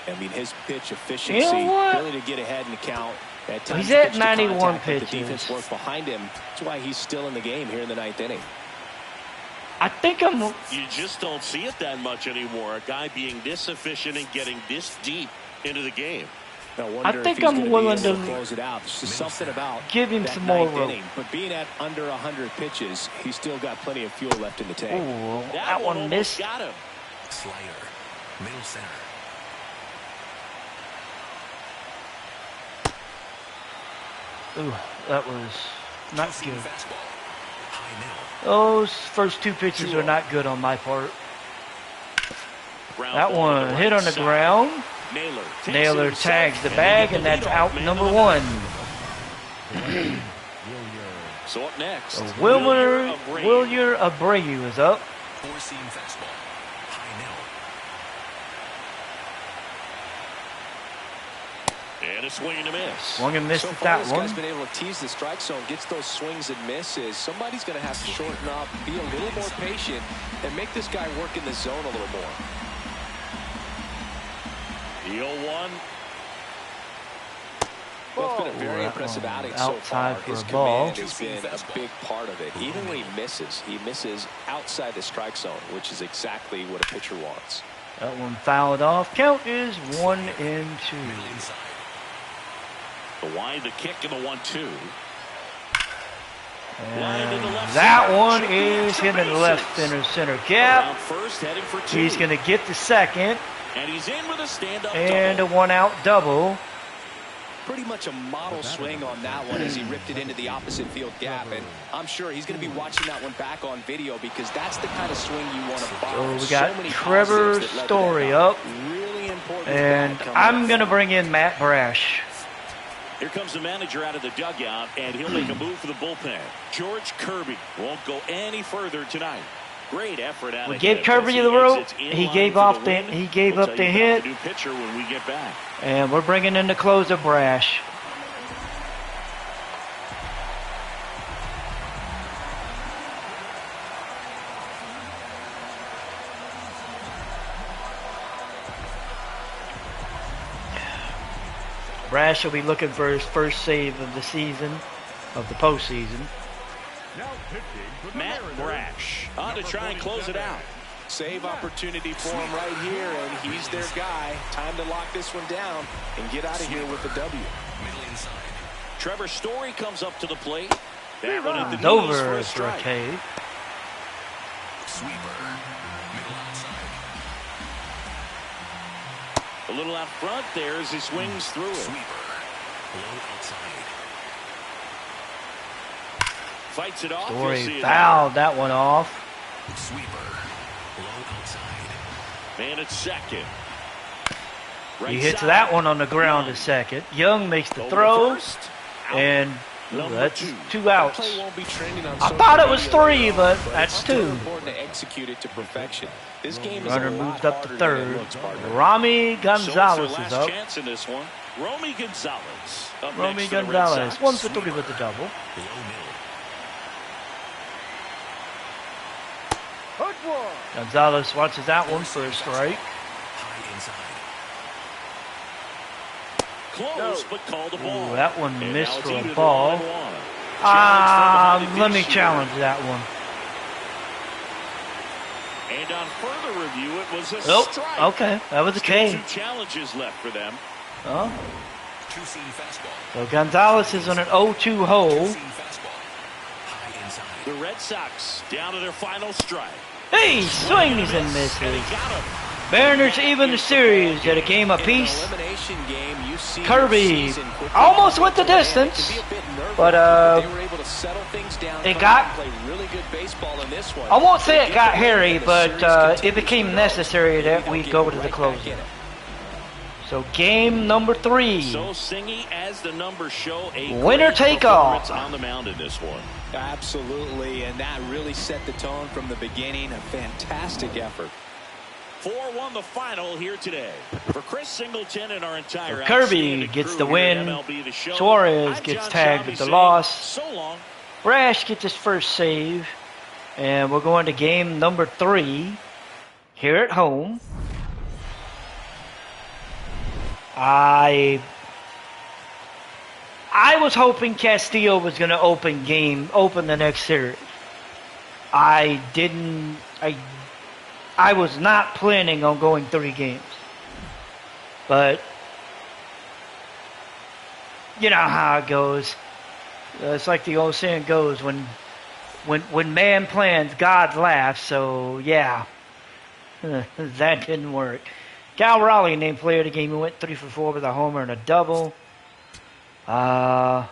I mean, his pitch efficiency, You know what? ability to get ahead in the count. At times He's at pitch to 91 contact, but pitches. The defense worked behind him. That's why he's still in the game here in the 9th inning. I think I'm. You just don't see it that much anymore. A guy being this efficient and getting this deep into the game. I think I'm willing to close it out. There's just something about give him that some more 9th rope. inning. But being at under 100 pitches, he's still got plenty of fuel left in the tank. Ooh, That that one almost missed. got him. Slider. Middle center. Ooh, that was not Two-seam good. fastball. High middle. Those first 2 pitches are not good on my part. Ground That ball one to the hit right on the side. ground. Naylor takes Naylor it himself, tags the and bag, they and get that's the out leadoff number man 1. So up next, So Wilmer Abreu. Wilyer Abreu is up. Four-seam fastball. High middle. And a swing and a miss. Swung and missed So at far, that this guy's one. been able to tease the strike zone, gets those swings and misses. Somebody's going to have to shorten up, be a little more patient, and make this guy work in the zone a little more. The 0-1. Well, it's been a Ooh, very that impressive one outing so outside far. for His a ball. command has been a big part of it. Even when he misses outside the strike zone, which is exactly what a pitcher wants. That one fouled off. Count is 1-2. Middle inside. The wind, the kick, and the 1-2. And that one is hitting the left center Around gap. first, heading for 2. He's going to get the second And he's in with a stand-up and a double. 1-out double. Pretty much a model swing on that one as he ripped it into the opposite field gap. And I'm sure he's going to be watching that one back on video because that's the kind of swing you want to follow. So we got many Trevor positives that led to Story that. up. Really important. And guy coming I'm up. going to bring in Matt Brash. Here comes the manager out of the dugout, and he'll make a move for the bullpen. George Kirby won't go any further tonight. Great effort out We of gave him Kirby as he the rope. exits in He line gave for off the win. he gave We'll up tell the you about hit, the new pitcher when we get back. and we're bringing in the closer Brash. Brash will be looking for his first save of the season, of the postseason. Now pitching for the Matt Mariners, Brash on to try and close it out. Save opportunity for him right here, and he's their guy. Time to lock this one down and get out of here with the W. Middle inside. Trevor Story comes up to the plate. That one at the knees for Dover a is for a strike. K. Sweeper. Middle outside. little out front there as he swings through it. Sweeper. Low outside. Fights it off. You'll Story see it fouled that one off. Sweeper. Low outside. Man at second. He Right hits side. that one on the ground a second. Young makes the Over to throw, first. Out. and Number that's 2. two That outs. play won't be trending on I social thought it was media 3, later on, but that's it's still 2. important to execute it to perfection. This game is Runner a lot moved up to harder than it third. looks, partner. Rami So it's Gonzalez their is last up. chance in this one. Romy Gonzalez. Up Romy next for the Red Gonzalez, Sox. 1 for 3 with the double. Low middle. Hook one. Gonzalez watches that one for a strike. High inside. Close, but called a ball. Ooh, that one And missed now it's for a even ball. 1-1. Challenge from behind Let me this year. challenge that one. And on further review, it was a Nope. strike. Okay, that was a K. 2 challenges left for them. Oh. Two-seam fastball. So Gonzalez is on an 0-2 hole. Two-seam fastball. High inside. The Red Sox down to their final strike. He swings and And he misses. got him. Mariners even the series at a game In an apiece. elimination game, you see Kirby the season quickly almost come went the to an end. It distance, can be a bit nerve-wracking, but, they were able to settle things down. it come got- out and play really good baseball in this one. I won't say They it get got the win, hairy, and the but series it continues became to go. necessary Maybe that they'll we get go right to the back closer. in it. So game number 3. So Singy, as the numbers show, a Winner great take performance all. on the mound in this one. Absolutely, and that really set the tone from the beginning. A fantastic effort. 4-1 the final here today. For Chris Singleton and our entire Kirby outstanding gets crew the here at win. MLB The Show, Suarez I'm gets John tagged Sciambi with the saying loss. So long. Brash gets his first save. And we're going to game number 3 here at home. I was hoping Castillo was going to open the next series. I was not planning on going 3 games. But you know how it goes. It's like the old saying goes, when man plans, God laughs. So yeah, that didn't work. Cal Raleigh named player of the game. He went 3 for 4 with a homer and a double. For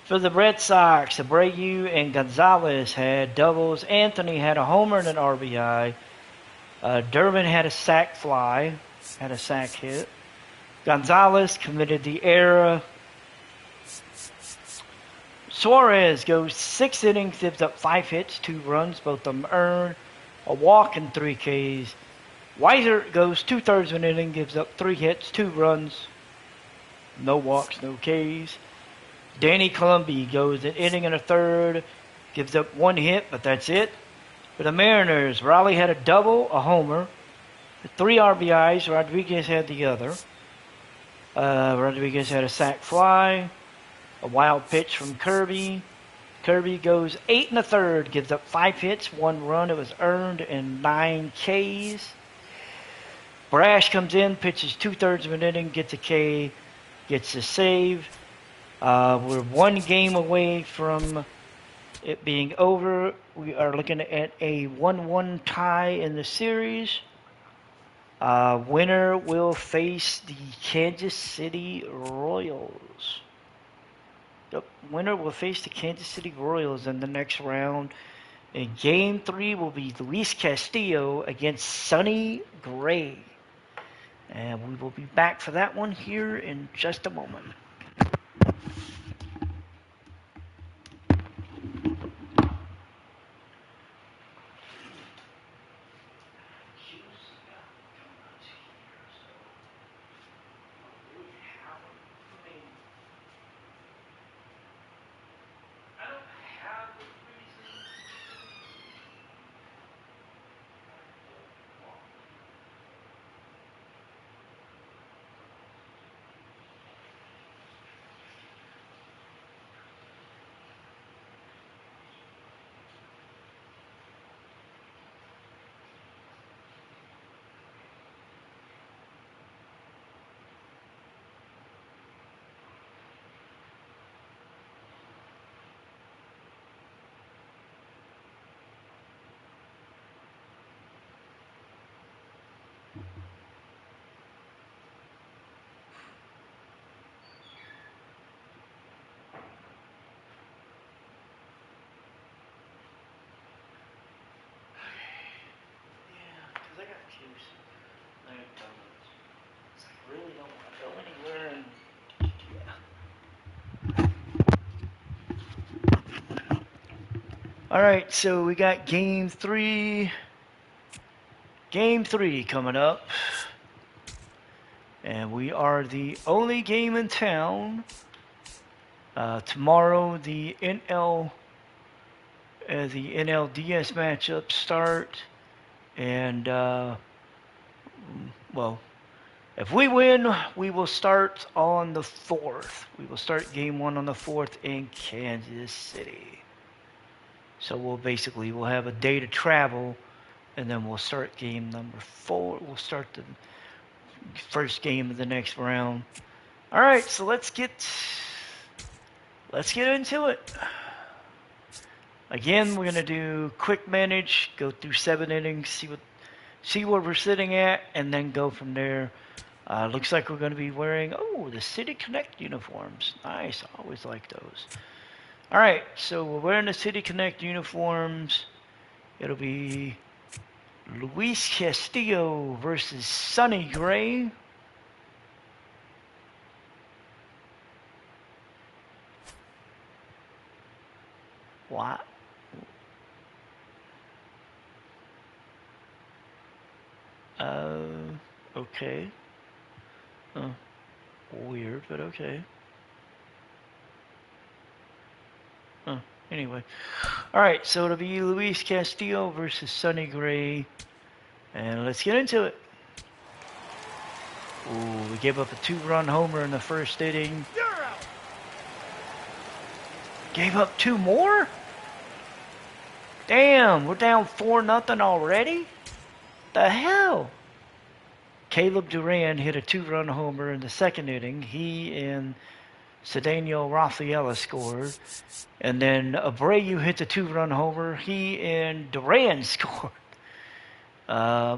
the Red Sox, Abreu and Gonzalez had doubles. Anthony had a homer and an RBI. Durbin had a sac fly, had a sac hit. Gonzalez committed the error. Suarez goes 6 innings, gives up 5 hits, 2 runs, both of them earned, a walk and 3 Ks. Weiser goes 2/3 of an inning, gives up 3 hits, 2 runs, no walks, no Ks. Danny Columbi goes an inning and a third, gives up 1 hit, but that's it. For the Mariners, Raleigh had a double, a homer, 3 RBIs. Rodriguez had the other. Rodriguez had a sac fly, a wild pitch from Kirby. Kirby goes 8 1/3, gives up 5 hits, 1 run. It was earned, and 9 Ks. Brash comes in, pitches 2/3 of an inning, gets a K, gets a save. We're 1 game away from it being over. We are looking at a 1-1 tie in the series. Winner will face the Kansas City Royals. The winner will face the Kansas City Royals in the next round. And game 3 will be Luis Castillo against Sonny Gray. And we will be back for that one here in just a moment. juice. I have donuts. It's like, really don't want to go anywhere. And all right, so we got game three. Game three coming up. And we are the only game in town. Tomorrow, the NLDS matchups start. And, well, if we win, we will start on the 4th. We will start game one on the 4th in Kansas City. So we'll have a day to travel, and then we'll start game number 4. We'll start the first game of the next round. All right, so let's get into it. Again, we're gonna do quick manage, go through 7 innings, see where we're sitting at, and then go from there. Looks like we're gonna be wearing the City Connect uniforms. Nice, I always like those. All right, so we're wearing the City Connect uniforms. It'll be Luis Castillo versus Sonny Gray. What? Okay. Weird, but okay. Anyway. Alright, so it'll be Luis Castillo versus Sonny Gray. And let's get into it. Ooh, we gave up a 2-run homer in the first inning. You're out. Gave up 2 more? Damn, we're down 4-0 already? The hell? Caleb Duran hit a 2-run homer in the second inning. He and Cedeno Rafaela scored. And then Abreu hit the 2-run homer. He and Duran scored. I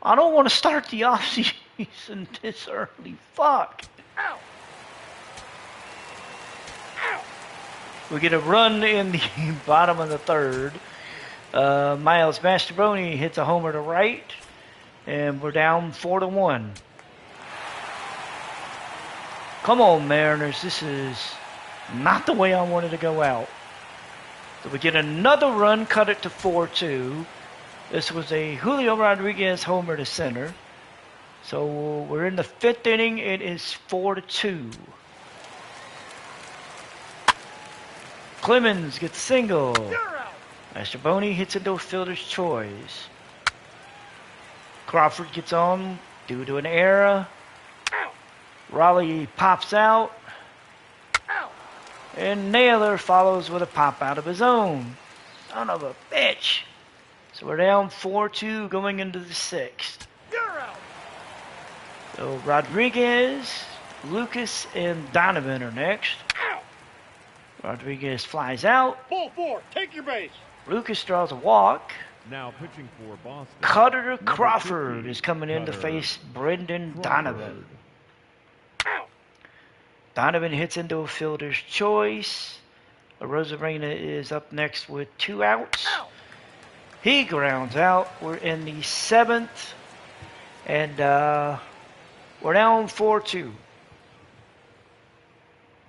don't want to start the offseason this early. Fuck. Ow. Ow. We get a run in the bottom of the third. Miles Mastrobuoni hits a homer to right. And we're down 4-1. Come on, Mariners. This is not the way I wanted to go out. So we get another run, cut it to 4-2. This was a Julio Rodriguez homer to center. So we're in the 5th inning. It is 4-2. Clemens gets a single. You're out. Mastrobuoni hits into a fielder's choice. Crawford gets on due to an error. Ow. Raleigh pops out. Ow. And Naylor follows with a pop out of his own. Son of a bitch. So we're down 4-2 going into the 6th. You're out. So Rodriguez, Lucas, and Donovan are next. Ow. Rodriguez flies out. Ball 4. Take your base. Lucas draws a walk. Now pitching for Boston. Cutter Number Crawford 50, is coming in to Cutter face Brendan Crawford. Donovan. Ow. Donovan hits into a fielder's choice. Rosarena is up next with 2 outs. Ow. He grounds out. We're in the 7th. And we're down 4-2.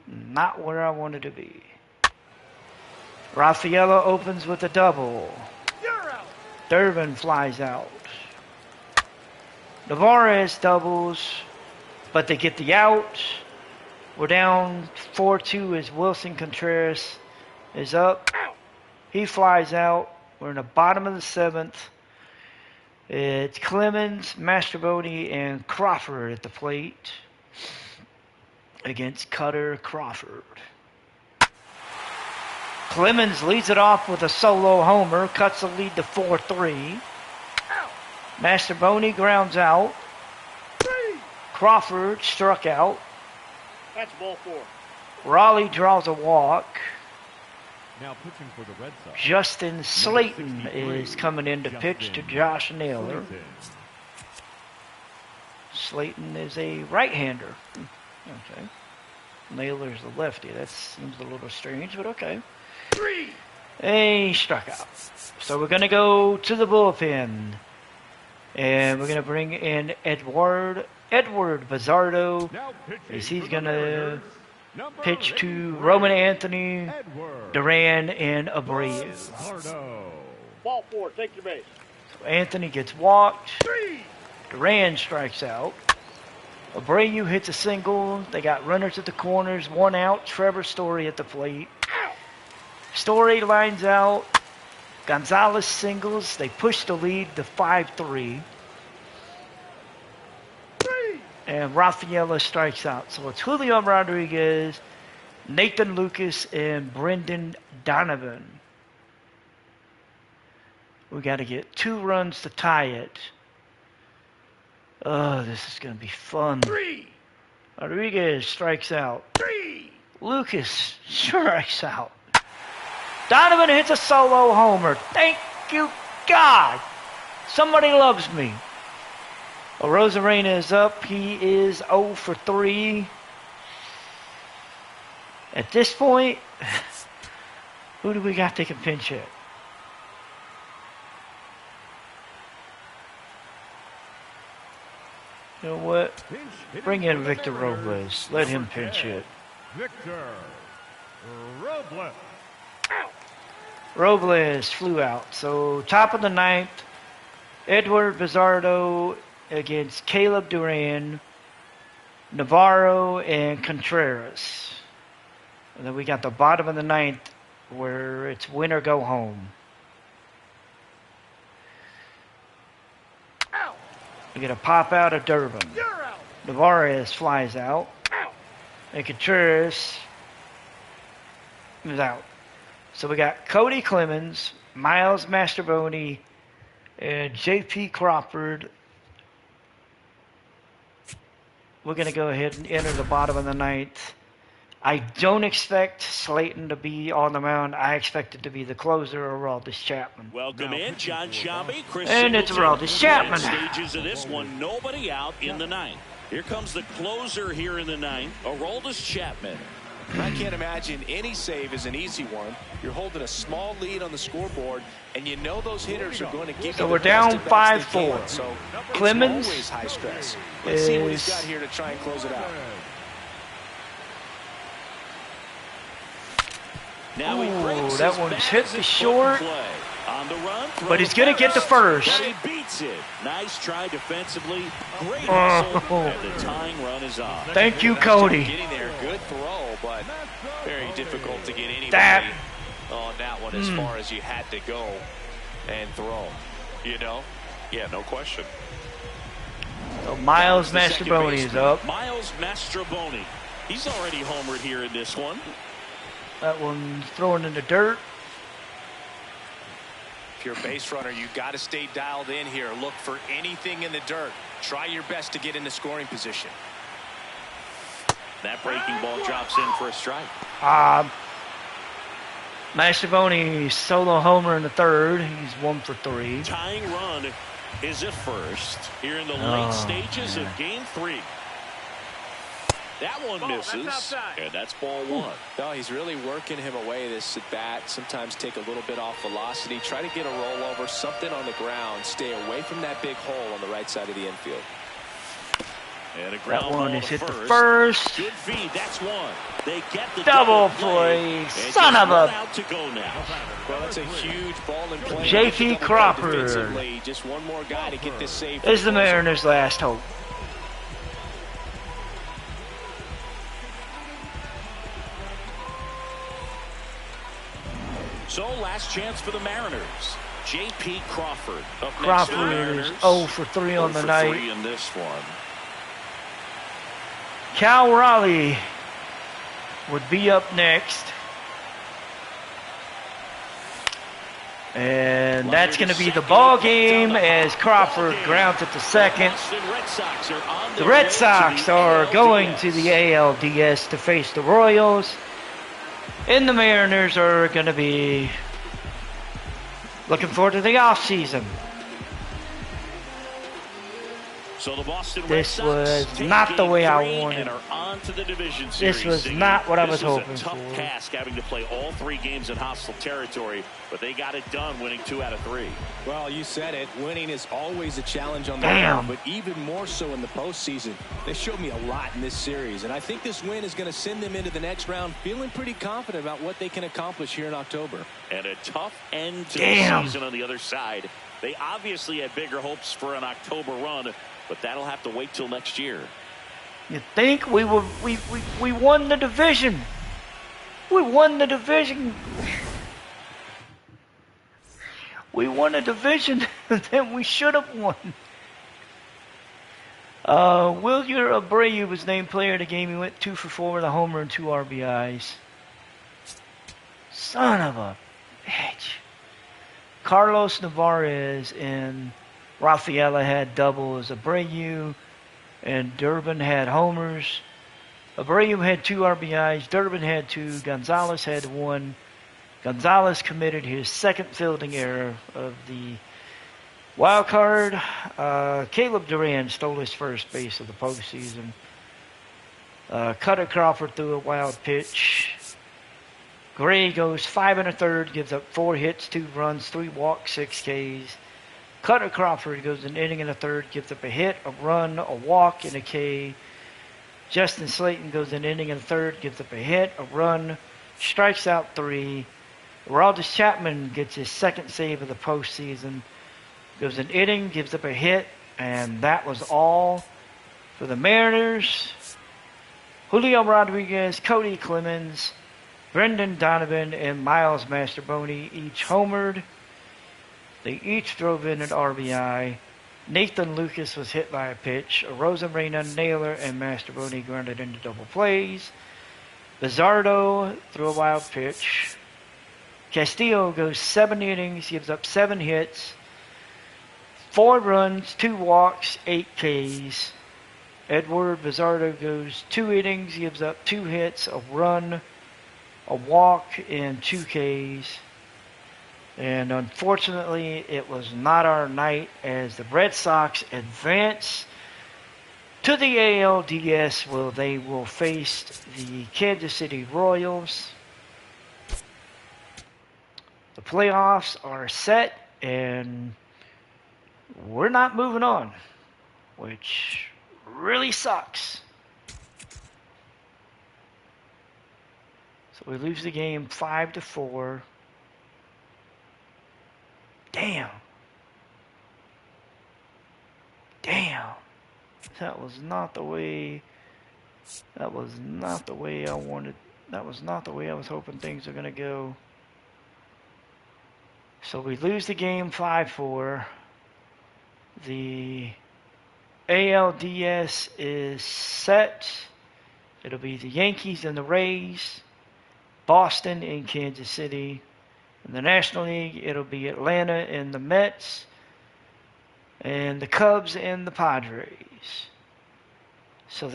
Not where I wanted to be. Rafaela opens with a double. You're out. Durbin flies out. Navarez doubles, but they get the out. We're down 4-2 as Wilson Contreras is up. Ow. He flies out. We're in the bottom of the 7th. It's Clemens, Mastrobuoni, and Crawford at the plate against Cutter Crawford. Clemens leads it off with a solo homer, cuts the lead to 4-3. Ow. Mastrobuoni grounds out. 3. Crawford struck out. That's ball 4. Raleigh draws a walk. Now pitching for the Red Sox. Justin Slayton 63, is coming in to pitch to Justin Josh Naylor. Slayton. Slayton is a right-hander. Okay. Naylor's the lefty. That seems a little strange, but okay. 3. And he struck out. So we're going to go to the bullpen. And we're going to bring in Edward Bizzardo. Now pitching As he's for the going to Mariners, number pitch to 83, Roman Anthony, Edward Duran, and Abreu. Bizzardo. Ball 4. Take your base. So Anthony gets walked. 3. Duran strikes out. Abreu hits a single. They got runners at the corners, 1 out. Trevor Story at the plate. Story lines out. Gonzalez singles. They push the lead to 5-3. 3. And Rafaela strikes out. So it's Julio Rodriguez, Nathan Lucas, and Brendan Donovan. We got to get 2 runs to tie it. Oh, this is going to be fun. 3. Rodriguez strikes out. 3. Lucas strikes out. Donovan hits a solo homer. Thank you, God. Somebody loves me. Well, Rosarena is up. He is 0 for 3. At this point, who do we got taking pinch hit? You know what? Pinch hitting Bring in for the Victor Mariners, Robles. Let him number pinch 10, hit. Victor Robles. Robles flew out. So top of the 9th, Edward Bizzardo against Caleb Duran, Navarro, and Contreras. And then we got the bottom of the 9th where it's win or go home. Out. We get a pop out of Durbin. You're out. Navarez flies out. Out. And Contreras is out. So we got Cody Clemens, Miles Mastrobuoni, and J.P. Crawford. We're going to go ahead and enter the bottom of the 9th. I don't expect Slayton to be on the mound. I expect it to be the closer, Aroldis Chapman. Welcome in, John Shambi, Chris And it's Singleton. Aroldis Chapman. Stages of this one, nobody out in the 9th. Here comes the closer here in the 9th, Aroldis Chapman. I can't imagine any save is an easy one. You're holding a small lead on the scoreboard, and you know those hitters are going to give So you the we're best down at bats they 5-4. can. So Clemens it's always high stress. Let's see what he's is- got here to try and close it out. Now he Ooh, breaks that his one's bat hit as the it's short. put in play. On the run, But he's going to get the first. But he beats it. Nice try defensively. Great hustle. Oh. And the tying run is on. Thank you, Nice job Cody. getting there. Good throw, but very difficult to get anybody That- on that one as far as you had to go and throw. You know? Yeah, no question. So Miles The second Mastrobuoni is baseman, up. Miles Mastrobuoni. He's already homered here in this one. That one's thrown in the dirt. If you're a base runner, you got to stay dialed in here. Look for anything in the dirt. Try your best to get into scoring position. That breaking ball drops in for a strike. Mastrobuoni solo homer in the 3rd. He's 1 for 3. Tying run is at first here in the Oh, late stages of game 3. That one Ball, that's misses, outside. and that's ball 1. No, he's really working him away this at bat. Sometimes take a little bit off velocity. Try to get a rollover, something on the ground. Stay away from that big hole on the right side of the infield. And a ground That ball one is to hit the first. 1st. Good feed, that's 1. They get the Double play. play. And Son just of a- one out to go now. Well, that's a huge ball in play. J.P. Double play Crawford. defensively. Just one more guy to get this save. This is the Mariners' last hope. So last chance for the Mariners. J.P. Crawford up next Crawford for the is Mariners. 0 for 3 on 0 the for night. 3 in this one. Cal Raleigh would be up next. And that's going to be the ball game as Crawford grounds at the 2nd. Boston Red Sox are on The their Red way Sox to the are going ALDS. to the ALDS to face the Royals. And the Mariners are going to be looking forward to the offseason. So the Boston Red This Sox was take not the game way I 3 wanted. and are on to the division series. This was Siggy. not what I was This was hoping a tough for. task having to play all 3 games in hostile territory, but they got it done, winning 2 out of 3. Well, you said it. Winning is always a challenge on the Damn. road, but even more so in the postseason. They showed me a lot in this series, and I think this win is going to send them into the next round feeling pretty confident about what they can accomplish here in October. And a tough end to Damn. the season on the other side. They obviously had bigger hopes for an October run, but that'll have to wait till next year. You think we won the division? We won the division. We won a division that we should have won. Wilyer Abreu was named player of the game. He went 2 for 4 with a homer and 2 RBIs. Son of a bitch. Carlos Navarez and Rafaela had doubles. Abreu and Durbin had homers. Abreu had 2 RBIs. Durbin had 2. Gonzalez had 1. Gonzalez committed his second fielding error of the wild card. Caleb Duran stole his first base of the postseason. Cutter Crawford threw a wild pitch. Gray goes 5 1/3, gives up 4 hits, 2 runs, 3 walks, 6 Ks. Cutter Crawford goes an inning and a third, gives up a hit, a run, a walk, and a K. Justin Slayton goes an inning and a third, gives up a hit, a run, strikes out 3. Aroldis Chapman gets his second save of the postseason, goes an inning, gives up a hit, and that was all for the Mariners. Julio Rodriguez, Cody Clemens, Brendan Donovan, and Miles Mastrobuoni each homered. They each drove in an RBI. Nathan Lucas was hit by a pitch. Rosamena, Naylor, and Mastrobuoni grounded into double plays. Bizzardo threw a wild pitch. Castillo goes 7 innings, gives up 7 hits, 4 runs, 2 walks, 8 Ks. Edward Bizzardo goes 2 innings, gives up 2 hits, a run, a walk, and 2 Ks. And unfortunately, it was not our night as the Red Sox advance to the ALDS, where they will face the Kansas City Royals. The playoffs are set, and we're not moving on, which really sucks. So we lose the game 5-4. Damn. That was not the way I wanted. That was not the way I was hoping things were going to go. So we lose the game 5-4. The ALDS is set. It'll be the Yankees and the Rays, Boston and Kansas City. In the National League, it'll be Atlanta and the Mets, and the Cubs and the Padres. So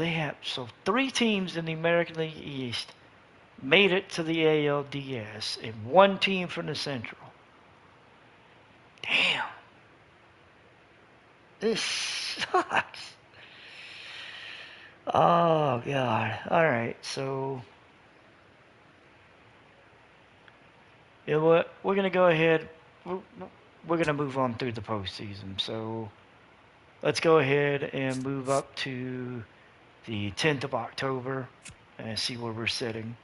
3 teams in the American League East made it to the ALDS, and 1 team from the Central. Damn. This sucks. Oh, God. All right, so you know what? We're going to go ahead. We're going to move on through the postseason. So let's go ahead and move up to the 10th of October and see where we're sitting.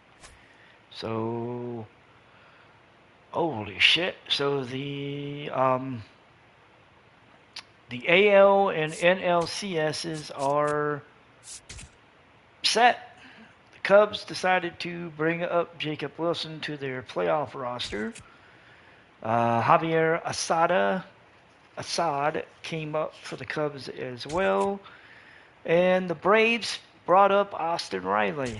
So, holy shit. So the AL and NLCSs are set. The Cubs decided to bring up Jacob Wilson to their playoff roster. Javier Assad came up for the Cubs as well. And the Braves brought up Austin Riley.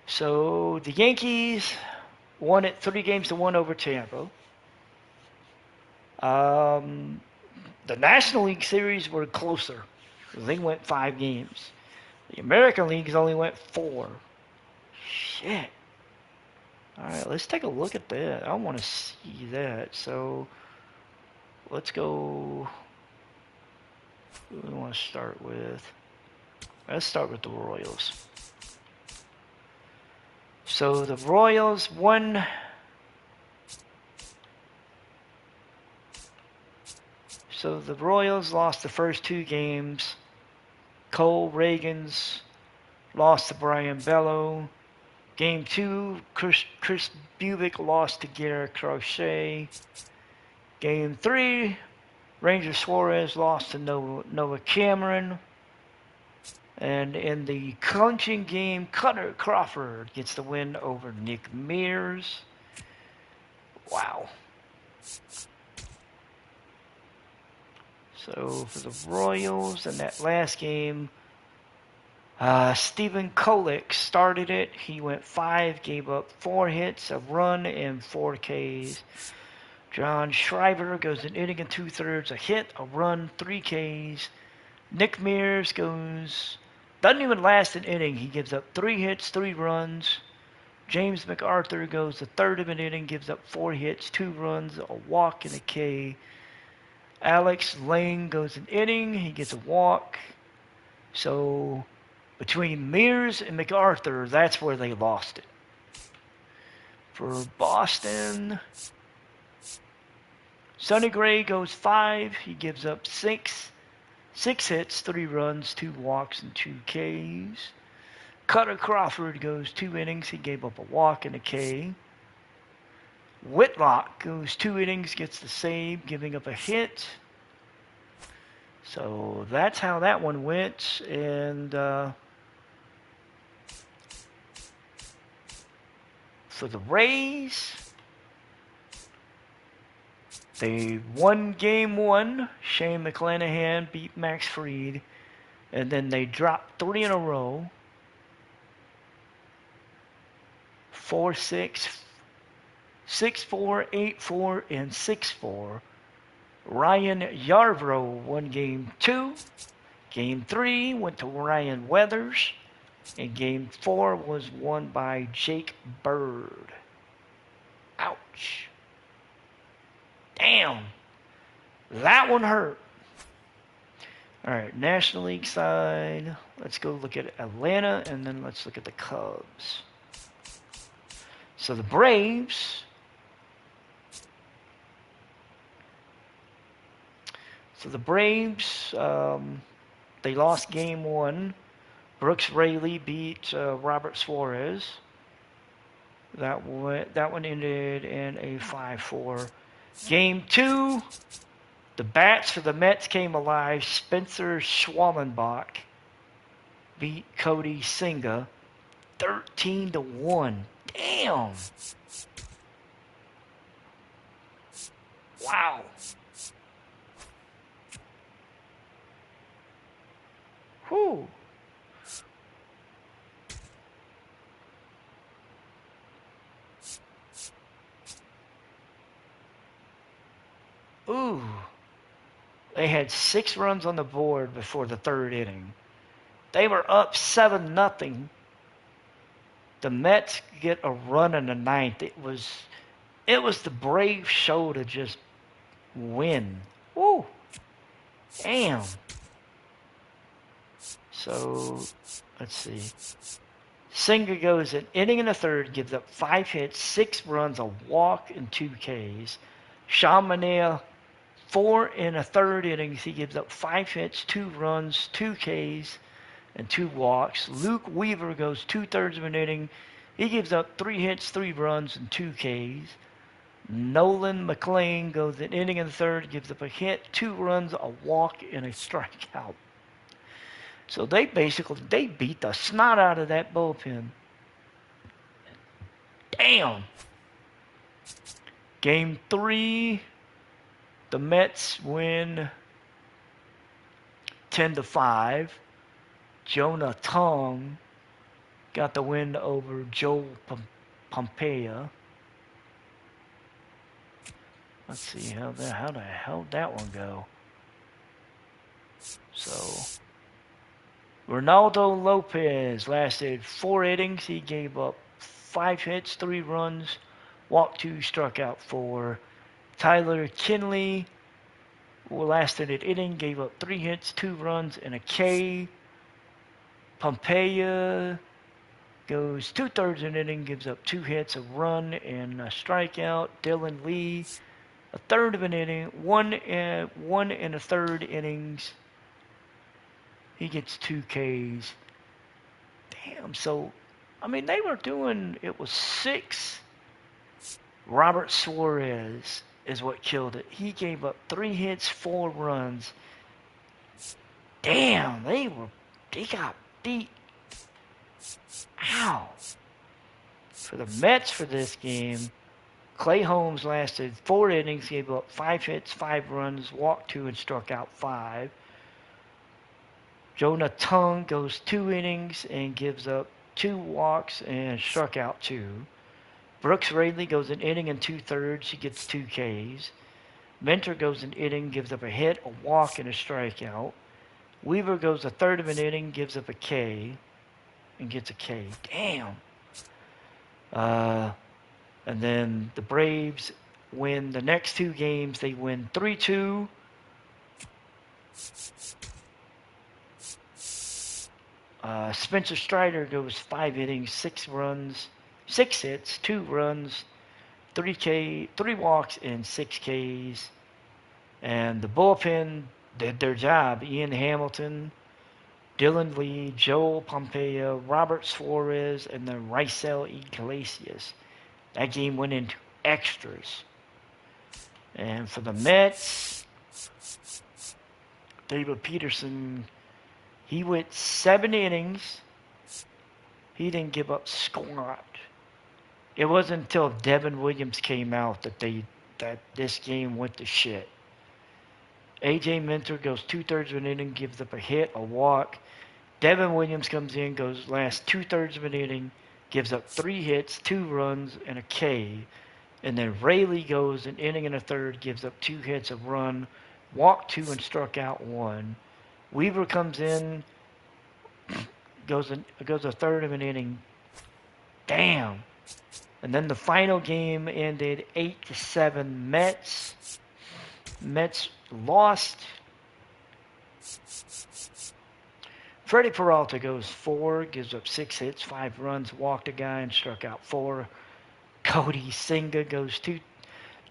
So the Yankees won it 3-1 over Tampa. The National League Series were closer. They went 5 games. The American League's only went 4. Shit. Alright, let's take a look at that. I want to see that. So, let's go. Who do we want to start with? Let's start with the Royals. So, the Royals won. So, the Royals lost the first 2 games. Cole Ragans lost to Brian Bello. Game 2, Chris Bubic lost to Garrett Crochet. Game 3, Ranger Suarez lost to Noah Cameron. And in the clinching game, Cutter Crawford gets the win over Nick Mears. Wow. So for the Royals in that last game, Stephen Kolek started it. He went 5, gave up 4 hits, a run, and 4 Ks. John Schreiber goes an inning and 2/3, a hit, a run, 3 Ks. Nick Mears doesn't even last an inning. He gives up 3 hits, 3 runs. James MacArthur goes the third of an inning, gives up 4 hits, 2 runs, a walk, and a K. Alex Lane goes an inning. He gets a walk. So between Mears and MacArthur, that's where they lost it. For Boston, Sonny Gray goes 5. He gives up 6 hits, 3 runs, 2 walks, and 2 Ks. Cutter Crawford goes 2 innings. He gave up a walk and a K. Whitlock goes 2 innings, gets the save, giving up a hit. So that's how that one went. And for the Rays, they won game 1. Shane McClanahan beat Max Fried. And then they dropped 3 in a row. 4-6, 6-4, 8-4, and 6-4. Ryan Yarbrough won game 2. Game 3 went to Ryan Weathers. And game 4 was won by Jake Bird. Ouch. Damn. That one hurt. All right, National League side. Let's go look at Atlanta, and then let's look at the Cubs. So the Braves. They lost game 1. Brooks Raley beat Robert Suarez. That one ended in a 5-4. Game 2, the bats for the Mets came alive. Spencer Schwallenbach beat Cody Senga 13-1. Damn. Wow. Whew. Ooh. They had 6 runs on the board before the 3rd inning. They were up 7-0. The Mets get a run in the 9th. It was the Braves' show to just win. Woo. Damn. So, let's see. Singer goes an inning and a 1/3, gives up 5 hits, 6 runs, a walk, and 2 Ks. Sean Manaea, 4 1/3 innings. He gives up 5 hits, 2 runs, 2 Ks, and 2 walks. Luke Weaver goes 2/3 of an inning. He gives up 3 hits, 3 runs, and 2 Ks. Nolan McLean goes an inning and a 1/3, gives up a hit, 2 runs, a walk, and a strikeout. So they beat the snot out of that bullpen. Damn. Game 3, the Mets win 10-5. Jonah Tong got the win over Joel Pompeya. Let's see how the hell did that one go. So Ronaldo Lopez lasted 4 innings. He gave up 5 hits, 3 runs, walked 2, struck out 4. Tyler Kinley lasted an inning, gave up 3 hits, 2 runs, and a K. Pompeya goes 2/3 an inning, gives up 2 hits, a run, and a strikeout. Dylan Lee, a third of an inning, 1 1 1/3 innings. He gets 2 Ks. Damn, so, I mean, they were doing, it was 6. Robert Suarez is what killed it. He gave up 3 hits, 4 runs. Damn, they got beat. Ow. For the Mets for this game, Clay Holmes lasted 4 innings, gave up 5 hits, 5 runs, walked 2, and struck out 5. Jonah Tung goes 2 innings and gives up 2 walks and struck out 2. Brooks Raley goes an inning and 2/3. He gets 2 Ks. Mentor goes an inning, gives up a hit, a walk, and a strikeout. Weaver goes a third of an inning, gives up a K, and gets a K. Damn. And then the Braves win the next 2 games. They win 3-2. Spencer Strider goes 5 innings, 6 runs, 6 hits, 2 runs, 3 walks, and 6 Ks. And the bullpen did their job. Ian Hamilton, Dylan Lee, Joel Pompeya, Robert Suarez, and then Raisel Iglesias. That game went into extras. And for the Mets, David Peterson, he went 7 innings. He didn't give up squat. It wasn't until Devin Williams came out that this game went to shit. AJ Minter goes 2/3 of an inning, gives up a hit, a walk. Devin Williams comes in, goes last 2/3 of an inning, gives up 3 hits, 2 runs, and a K. And then Raley goes an inning and a third, gives up 2 hits, a run, walked 2, and struck out 1. Weaver comes in, goes a third of an inning. Damn. And then the final game ended 8-7 Mets. Mets lost. Freddie Peralta goes 4, gives up 6 hits, 5 runs, walked a guy, and struck out 4. Cody Senga goes 2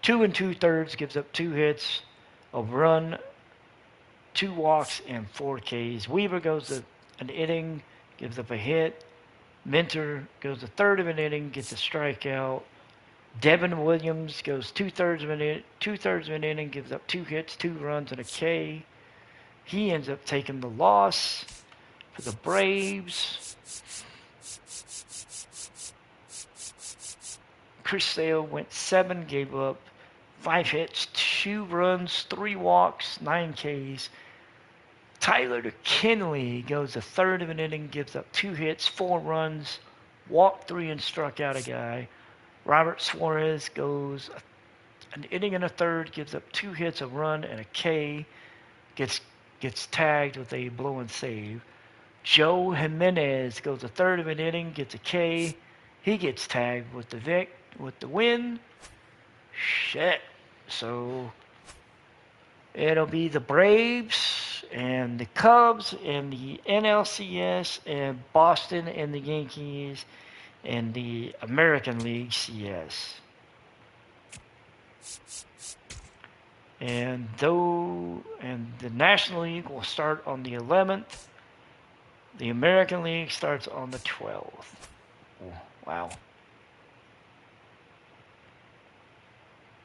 2/3, gives up 2 hits, a run, 2 walks, and 4 Ks. Weaver goes an inning, gives up a hit. Minter goes a third of an inning, gets a strikeout. Devin Williams goes 2/3 of an inning, gives up 2 hits, 2 runs, and a K. He ends up taking the loss for the Braves. Chris Sale went 7, gave up 5 hits, 2 runs, 3 walks, 9 Ks. Tyler Kinley goes a third of an inning, gives up 2 hits, 4 runs, walked 3, and struck out a guy. Robert Suarez goes an inning and a third, gives up 2 hits, a run, and a K. Gets tagged with a blown save. Joe Jimenez goes a third of an inning, gets a K. He gets tagged with the win. Shit. So it'll be the Braves and the Cubs and the NLCS and Boston and the Yankees and the American League CS. And the National League will start on the 11th. The American League starts on the 12th. Oh, wow.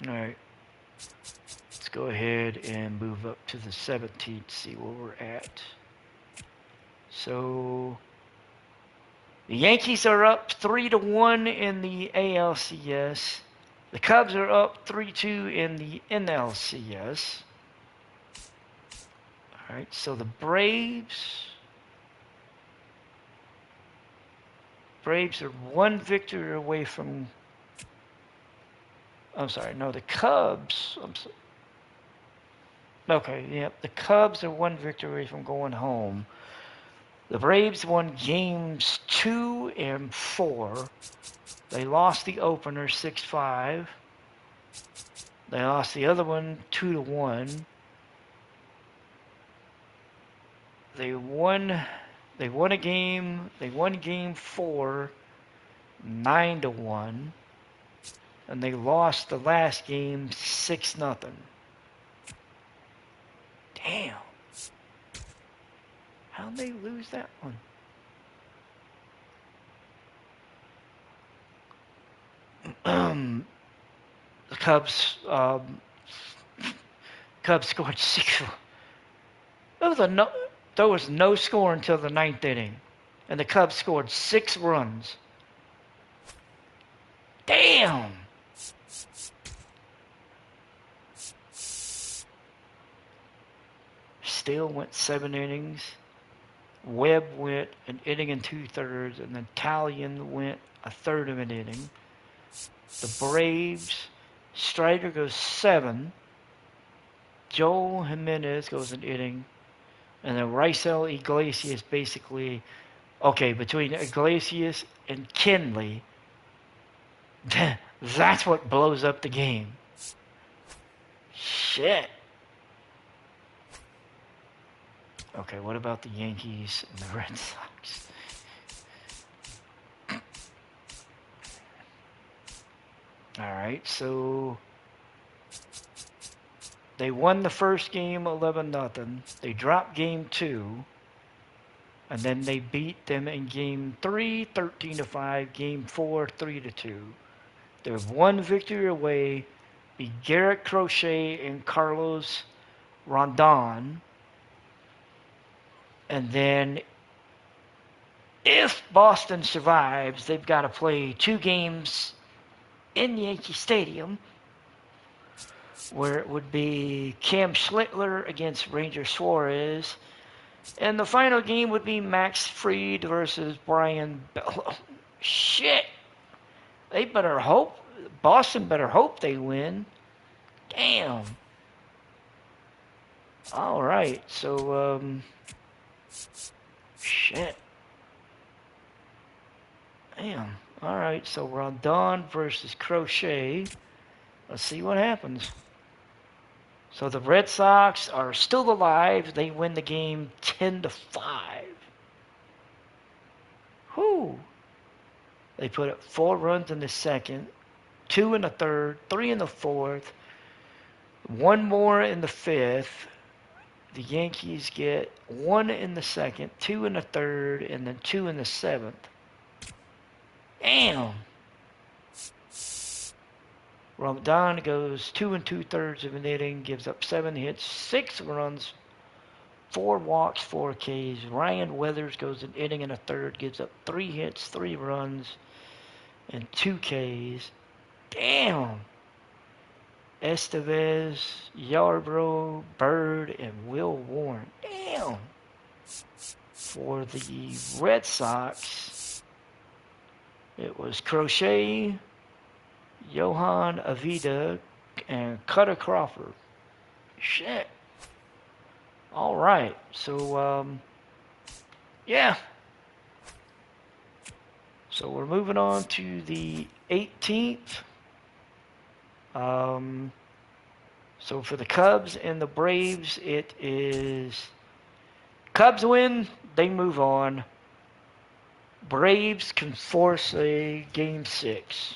All right. Let's go ahead and move up to the 17th, see where we're at. So the Yankees are up 3-1 in the ALCS. The Cubs are up 3-2 in the NLCS. All right, so the Braves are 1 victory away from. I'm sorry, no, the Cubs. Okay, yep, the Cubs are 1 victory away from going home. The Braves won games 2 and 4. They lost the opener 6-5. They lost the other one 2-1. They won a game. They won game 4 9-1. And they lost the last game 6-0. Damn. How'd they lose that one? The Cubs scored 6. There was no score until the 9th inning, and the Cubs scored 6 runs. Damn. Steele went 7 innings. Webb went an inning and 2/3, and then Talion went a third of an inning. The Braves, Strider goes 7. Joel Jimenez goes an inning. And then Raisel Iglesias basically, okay, between Iglesias and Kenley, that's what blows up the game. Shit. Okay, what about the Yankees and the Red Sox? All right, so they won the first game 11-0. They dropped game 2, and then they beat them in game 3 13-5, game 4 3-2. They're 1 victory away. Be Garrett Crochet and Carlos Rondon. And then if Boston survives, they've got to play 2 games in Yankee Stadium, where it would be Cam Schlittler against Ranger Suarez. And the final game would be Max Fried versus Brian Bello. Shit. They better hope. Boston better hope they win. Damn. All right. So, shit. Damn. All right. So Rondon versus Crochet. Let's see what happens. So the Red Sox are still alive. They win the game 10-5. Whew. They put up 4 runs in the second, 2 in the third, 3 in the fourth, 1 more in the fifth. The Yankees get 1 in the second, 2 in the third, and then 2 in the seventh. Damn. Ramadan goes 2 2/3 of an inning, gives up 7 hits, 6 runs, 4 walks, 4 Ks. Ryan Weathers goes an inning and a third, gives up 3 hits, 3 runs, and 2 Ks. Damn. Estevez, Yarbrough, Bird, and Will Warren. Damn. For the Red Sox, it was Crochet, Johan Avila, and Cutter Crawford. Shit. All right. So, yeah. So we're moving on to the 18th. So for the Cubs and the Braves, it is Cubs win, they move on. Braves can force a game 6.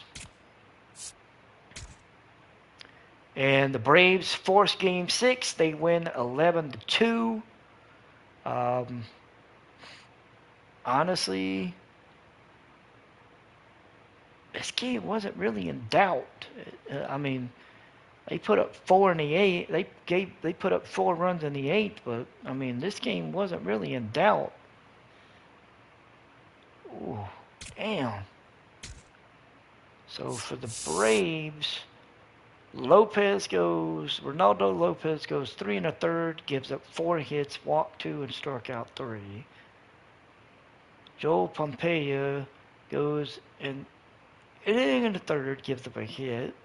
And the Braves force game 6. They win 11-2. Honestly, this game wasn't really in doubt. I mean, they put up 4 in the 8th. They put up 4 runs in the 8th, but I mean, this game wasn't really in doubt. Ooh, damn. So for the Braves, Ronaldo Lopez goes 3 1/3, gives up 4 hits, walk 2, and struck out 3. Joel Pompeya goes an inning and a third, gives up a hit.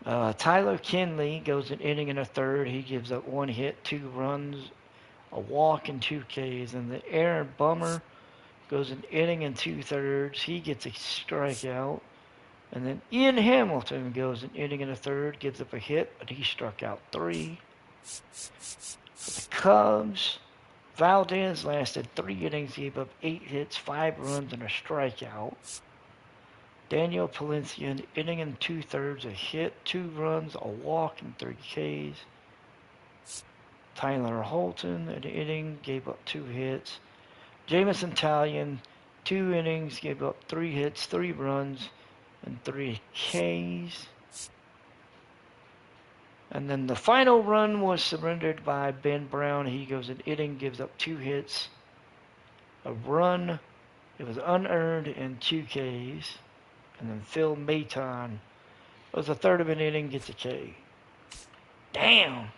Tyler Kenley goes an inning and a third. He gives up 1 hit, 2 runs, a walk, and 2 Ks. And then Aaron Bummer goes an inning and 2/3. He gets a strikeout. And then Ian Hamilton goes an inning and a third, gives up a hit, but he struck out 3. For the Cubs, Valdez lasted 3 innings, gave up 8 hits, 5 runs, and a strikeout. Daniel Palencia, an inning and 2/3, a hit, 2 runs, a walk, and 3 Ks. Tyler Holton, an inning, gave up 2 hits. Jameson Taillon, 2 innings, gave up 3 hits, 3 runs, and 3 Ks. And then the final run was surrendered by Ben Brown. He goes an inning, gives up 2 hits, a run. It was unearned, and 2 Ks. And then Phil Maton was a third of an inning, gets a K. Damn.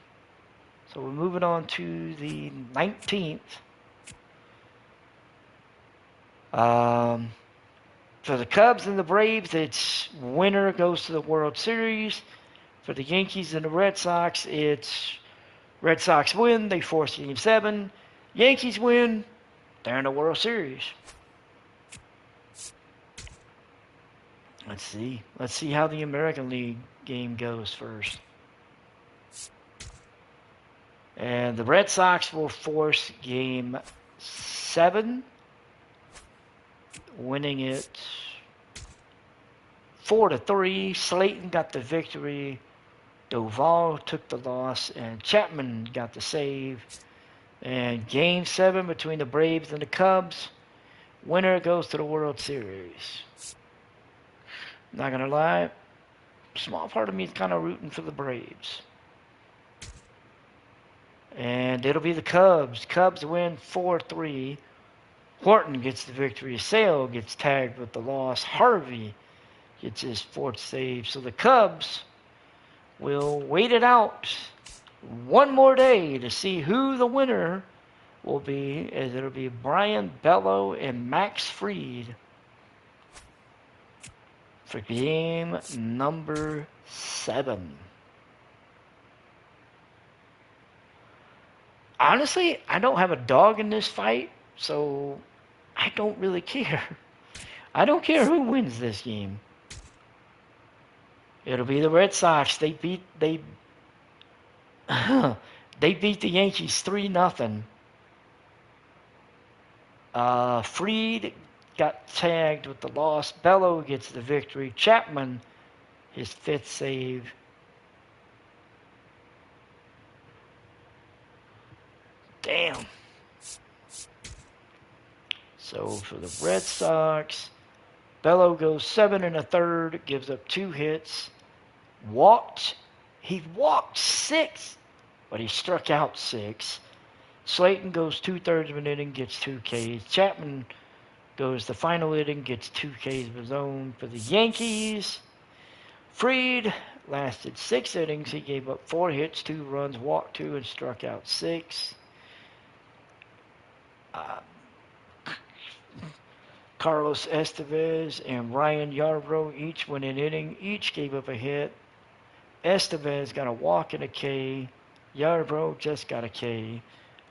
So we're moving on to the 19th. For the Cubs and the Braves, it's winner goes to the World Series. For the Yankees and the Red Sox, it's Red Sox win, they force Game 7. Yankees win, they're in the World Series. Let's see. Let's see how the American League game goes first. And the Red Sox will force Game 7, winning it 4-3. Slayton got the victory. Doval took the loss, and Chapman got the save. And Game 7 between the Braves and the Cubs, winner goes to the World Series. Not gonna lie, small part of me is kind of rooting for the Braves. And it'll be the Cubs. Cubs win 4-3. Horton gets the victory. Sale gets tagged with the loss. Harvey gets his 4th save. So the Cubs will wait it out one more day to see who the winner will be, as it'll be Brian Bello and Max Fried for game number 7. Honestly, I don't have a dog in this fight, so I don't really care. I don't care who wins this game. It'll be the Red Sox. They beat the Yankees 3-0. Fried got tagged with the loss. Bello gets the victory. Chapman, his 5th save. Damn. So for the Red Sox, Bello goes 7 1/3, gives up 2 hits, he walked 6, but he struck out 6. Slayton goes 2/3 of an inning, gets 2 Ks. Chapman goes the final inning, gets 2 Ks of his own. For the Yankees, Fried lasted 6 innings. He gave up 4 hits, 2 runs, walked 2, and struck out 6. Carlos Estevez and Ryan Yarbrough each went an inning. Each gave up a hit. Estevez got a walk and a K. Yarbrough just got a K.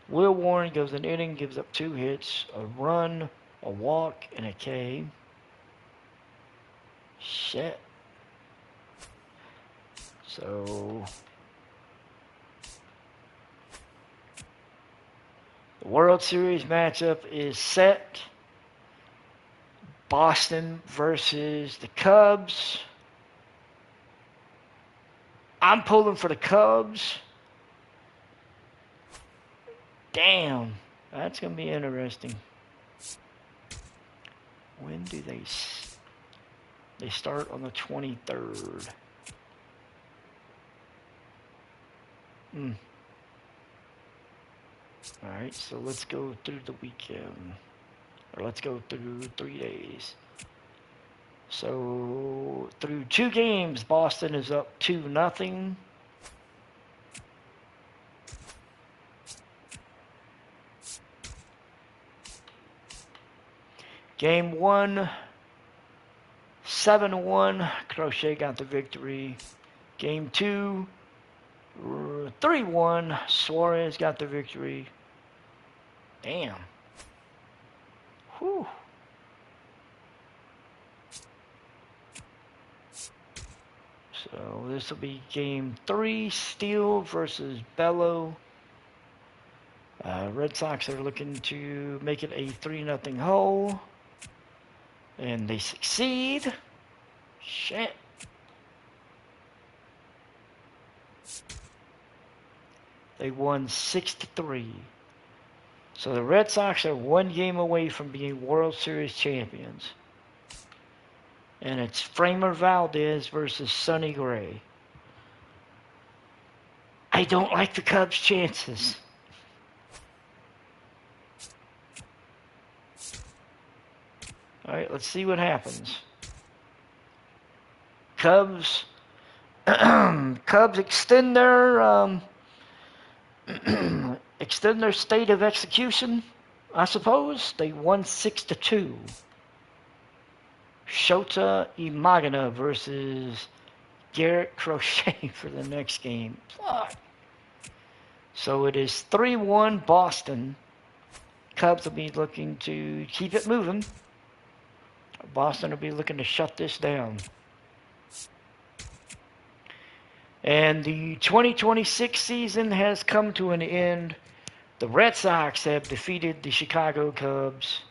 Will Warren goes an inning, gives up 2 hits, a run, a walk, and a K. Shit. So the World Series matchup is set. Boston versus the Cubs. I'm pulling for the Cubs. Damn, that's going to be interesting. When do they start on the 23rd? Alright, so let's go through the weekend. Or let's go through 3 days. So, through 2 games, Boston is up 2-0. Game 1, 7-1. Crochet got the victory. Game 2, 3-1. Suarez got the victory. Damn. Whew. So this will be game 3, Steele versus Bello. Red Sox are looking to make it a 3-0 hole. And they succeed. Shit. They won 6-3. So the Red Sox are 1 game away from being World Series champions. And it's Framer Valdez versus Sonny Gray. I don't like the Cubs' chances. All right, let's see what happens. Cubs extend their extend their state of execution, I suppose. They won 6-2. Shota Imagina versus Garrett Crochet for the next game. Fuck. So it is 3-1 Boston. Cubs will be looking to keep it moving. Boston will be looking to shut this down. And the 2026 season has come to an end. The Red Sox have defeated the Chicago Cubs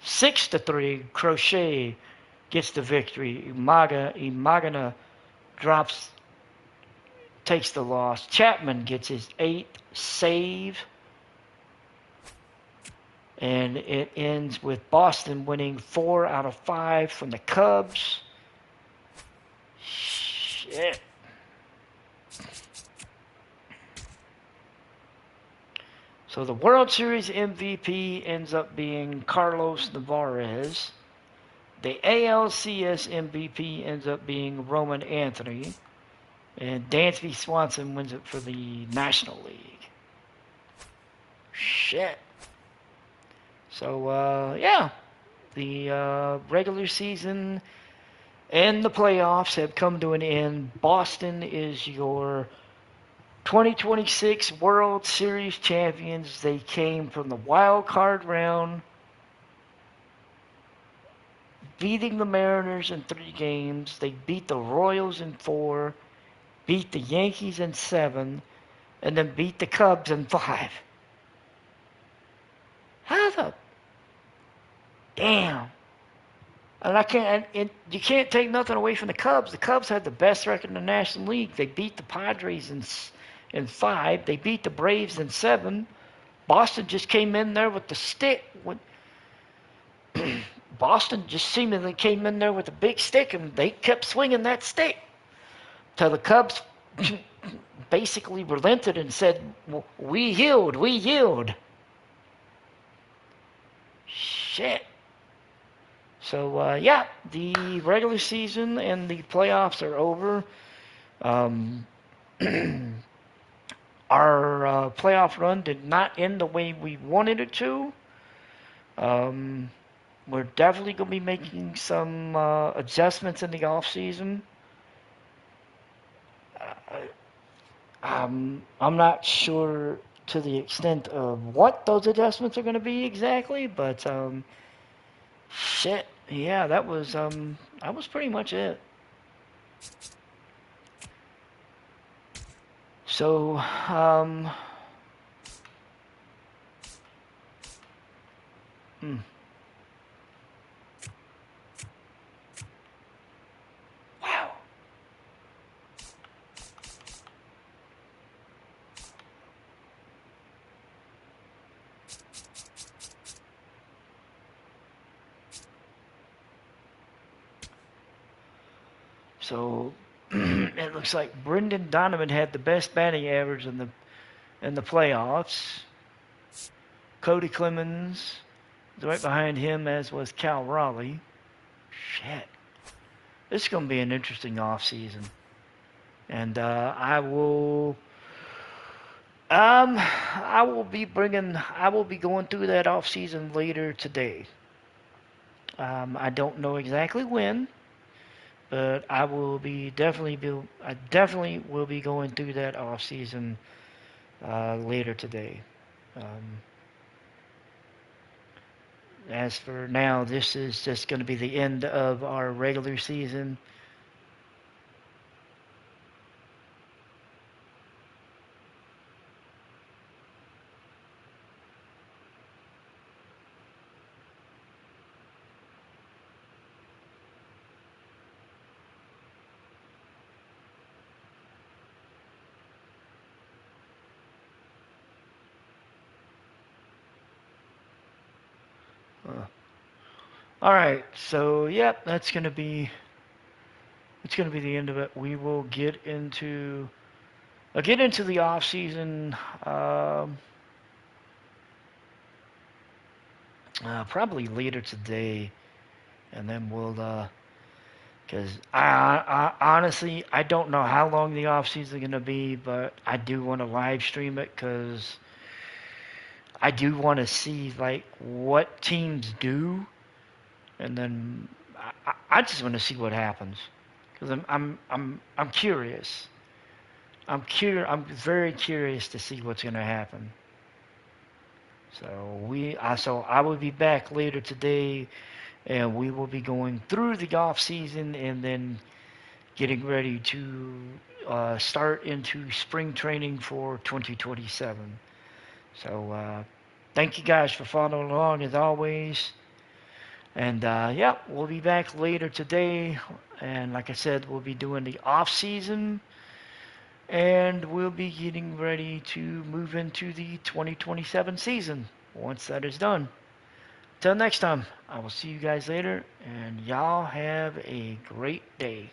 6-3. Crochet gets the victory. Imagina takes the loss. Chapman gets his 8th save. And it ends with Boston winning 4 out of 5 from the Cubs. Shit. So the World Series MVP ends up being Carlos Nevarez. The ALCS MVP ends up being Roman Anthony. And Dansby Swanson wins it for the National League. Shit. So, yeah. The regular season and the playoffs have come to an end. Boston is your 2026 World Series champions. They came from the wild card round, beating the Mariners in 3 games. They beat the Royals in 4, beat the Yankees in 7, and then beat the Cubs in 5. How the damn? And you can't take nothing away from the Cubs. The Cubs had the best record in the National League. They beat the Padres in 5. They beat the Braves in 7. Boston just came in there with the stick. Boston just seemingly came in there with a big stick, and they kept swinging that stick till the Cubs basically relented and said, "We yield." Shit. So, yeah, the regular season and the playoffs are over. Our playoff run did not end the way we wanted it to. We're definitely going to be making some adjustments in the off season. I'm not sure to the extent of what those adjustments are going to be exactly, but shit, yeah, that was pretty much it. So, wow. So it looks like Brendan Donovan had the best batting average in the playoffs. Cody Clemens is right behind him, as was Cal Raleigh. Shit. This is going to be an interesting offseason. And I will be going through that offseason later today. I don't know exactly when, but I definitely will be going through that off season later today. as for now, this is just going to be the end of our regular season. All right, so yep, it's gonna be the end of it. We will get into the off season probably later today, and then we'll because I honestly I don't know how long the off season is gonna be, but I do want to live stream it because I do want to see like what teams do, and then I just want to see what happens because I'm curious. I'm very curious to see what's going to happen. So I will be back later today, and we will be going through the off season and then getting ready to start into spring training for 2027. So thank you guys for following along as always. And yeah, we'll be back later today. And like I said, we'll be doing the off season. And we'll be getting ready to move into the 2027 season once that is done. Till next time, I will see you guys later. And y'all have a great day.